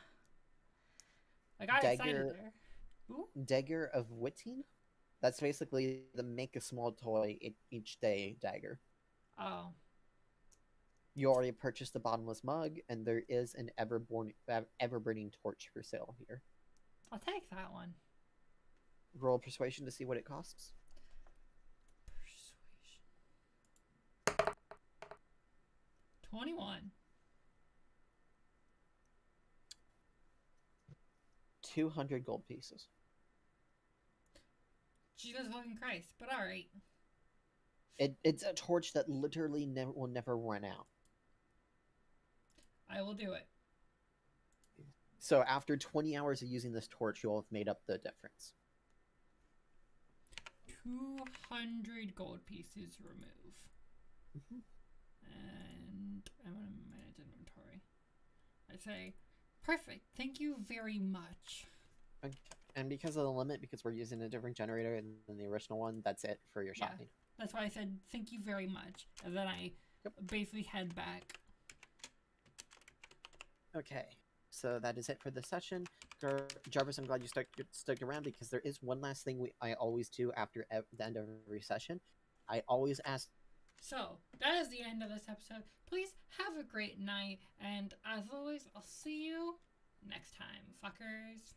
Speaker 5: I got excited there. Ooh.
Speaker 1: Dagger of Witting. That's basically the make a small toy each day dagger.
Speaker 5: Oh.
Speaker 1: You already purchased the bottomless mug, and there is an ever-burning torch for sale here.
Speaker 5: I'll take that one.
Speaker 1: Roll persuasion to see what it costs.
Speaker 5: Persuasion. 21.
Speaker 1: 200 gold pieces.
Speaker 5: Jesus fucking Christ, but alright.
Speaker 1: It's a torch that literally will never run out.
Speaker 5: I will do it.
Speaker 1: So after 20 hours of using this torch, you'll have made up the difference.
Speaker 5: 200 gold pieces remove. And I'm going to manage inventory. I say, perfect, thank you very much.
Speaker 1: And because of the limit, because we're using a different generator than the original one, that's it for your shopping.
Speaker 5: That's why I said thank you very much. And then I basically head back.
Speaker 1: Okay, so that is it for this session. Jarvis, I'm glad you stuck around, because there is one last thing I always do after the end of every session. I always ask...
Speaker 5: So, that is the end of this episode. Please have a great night, and as always, I'll see you next time, fuckers.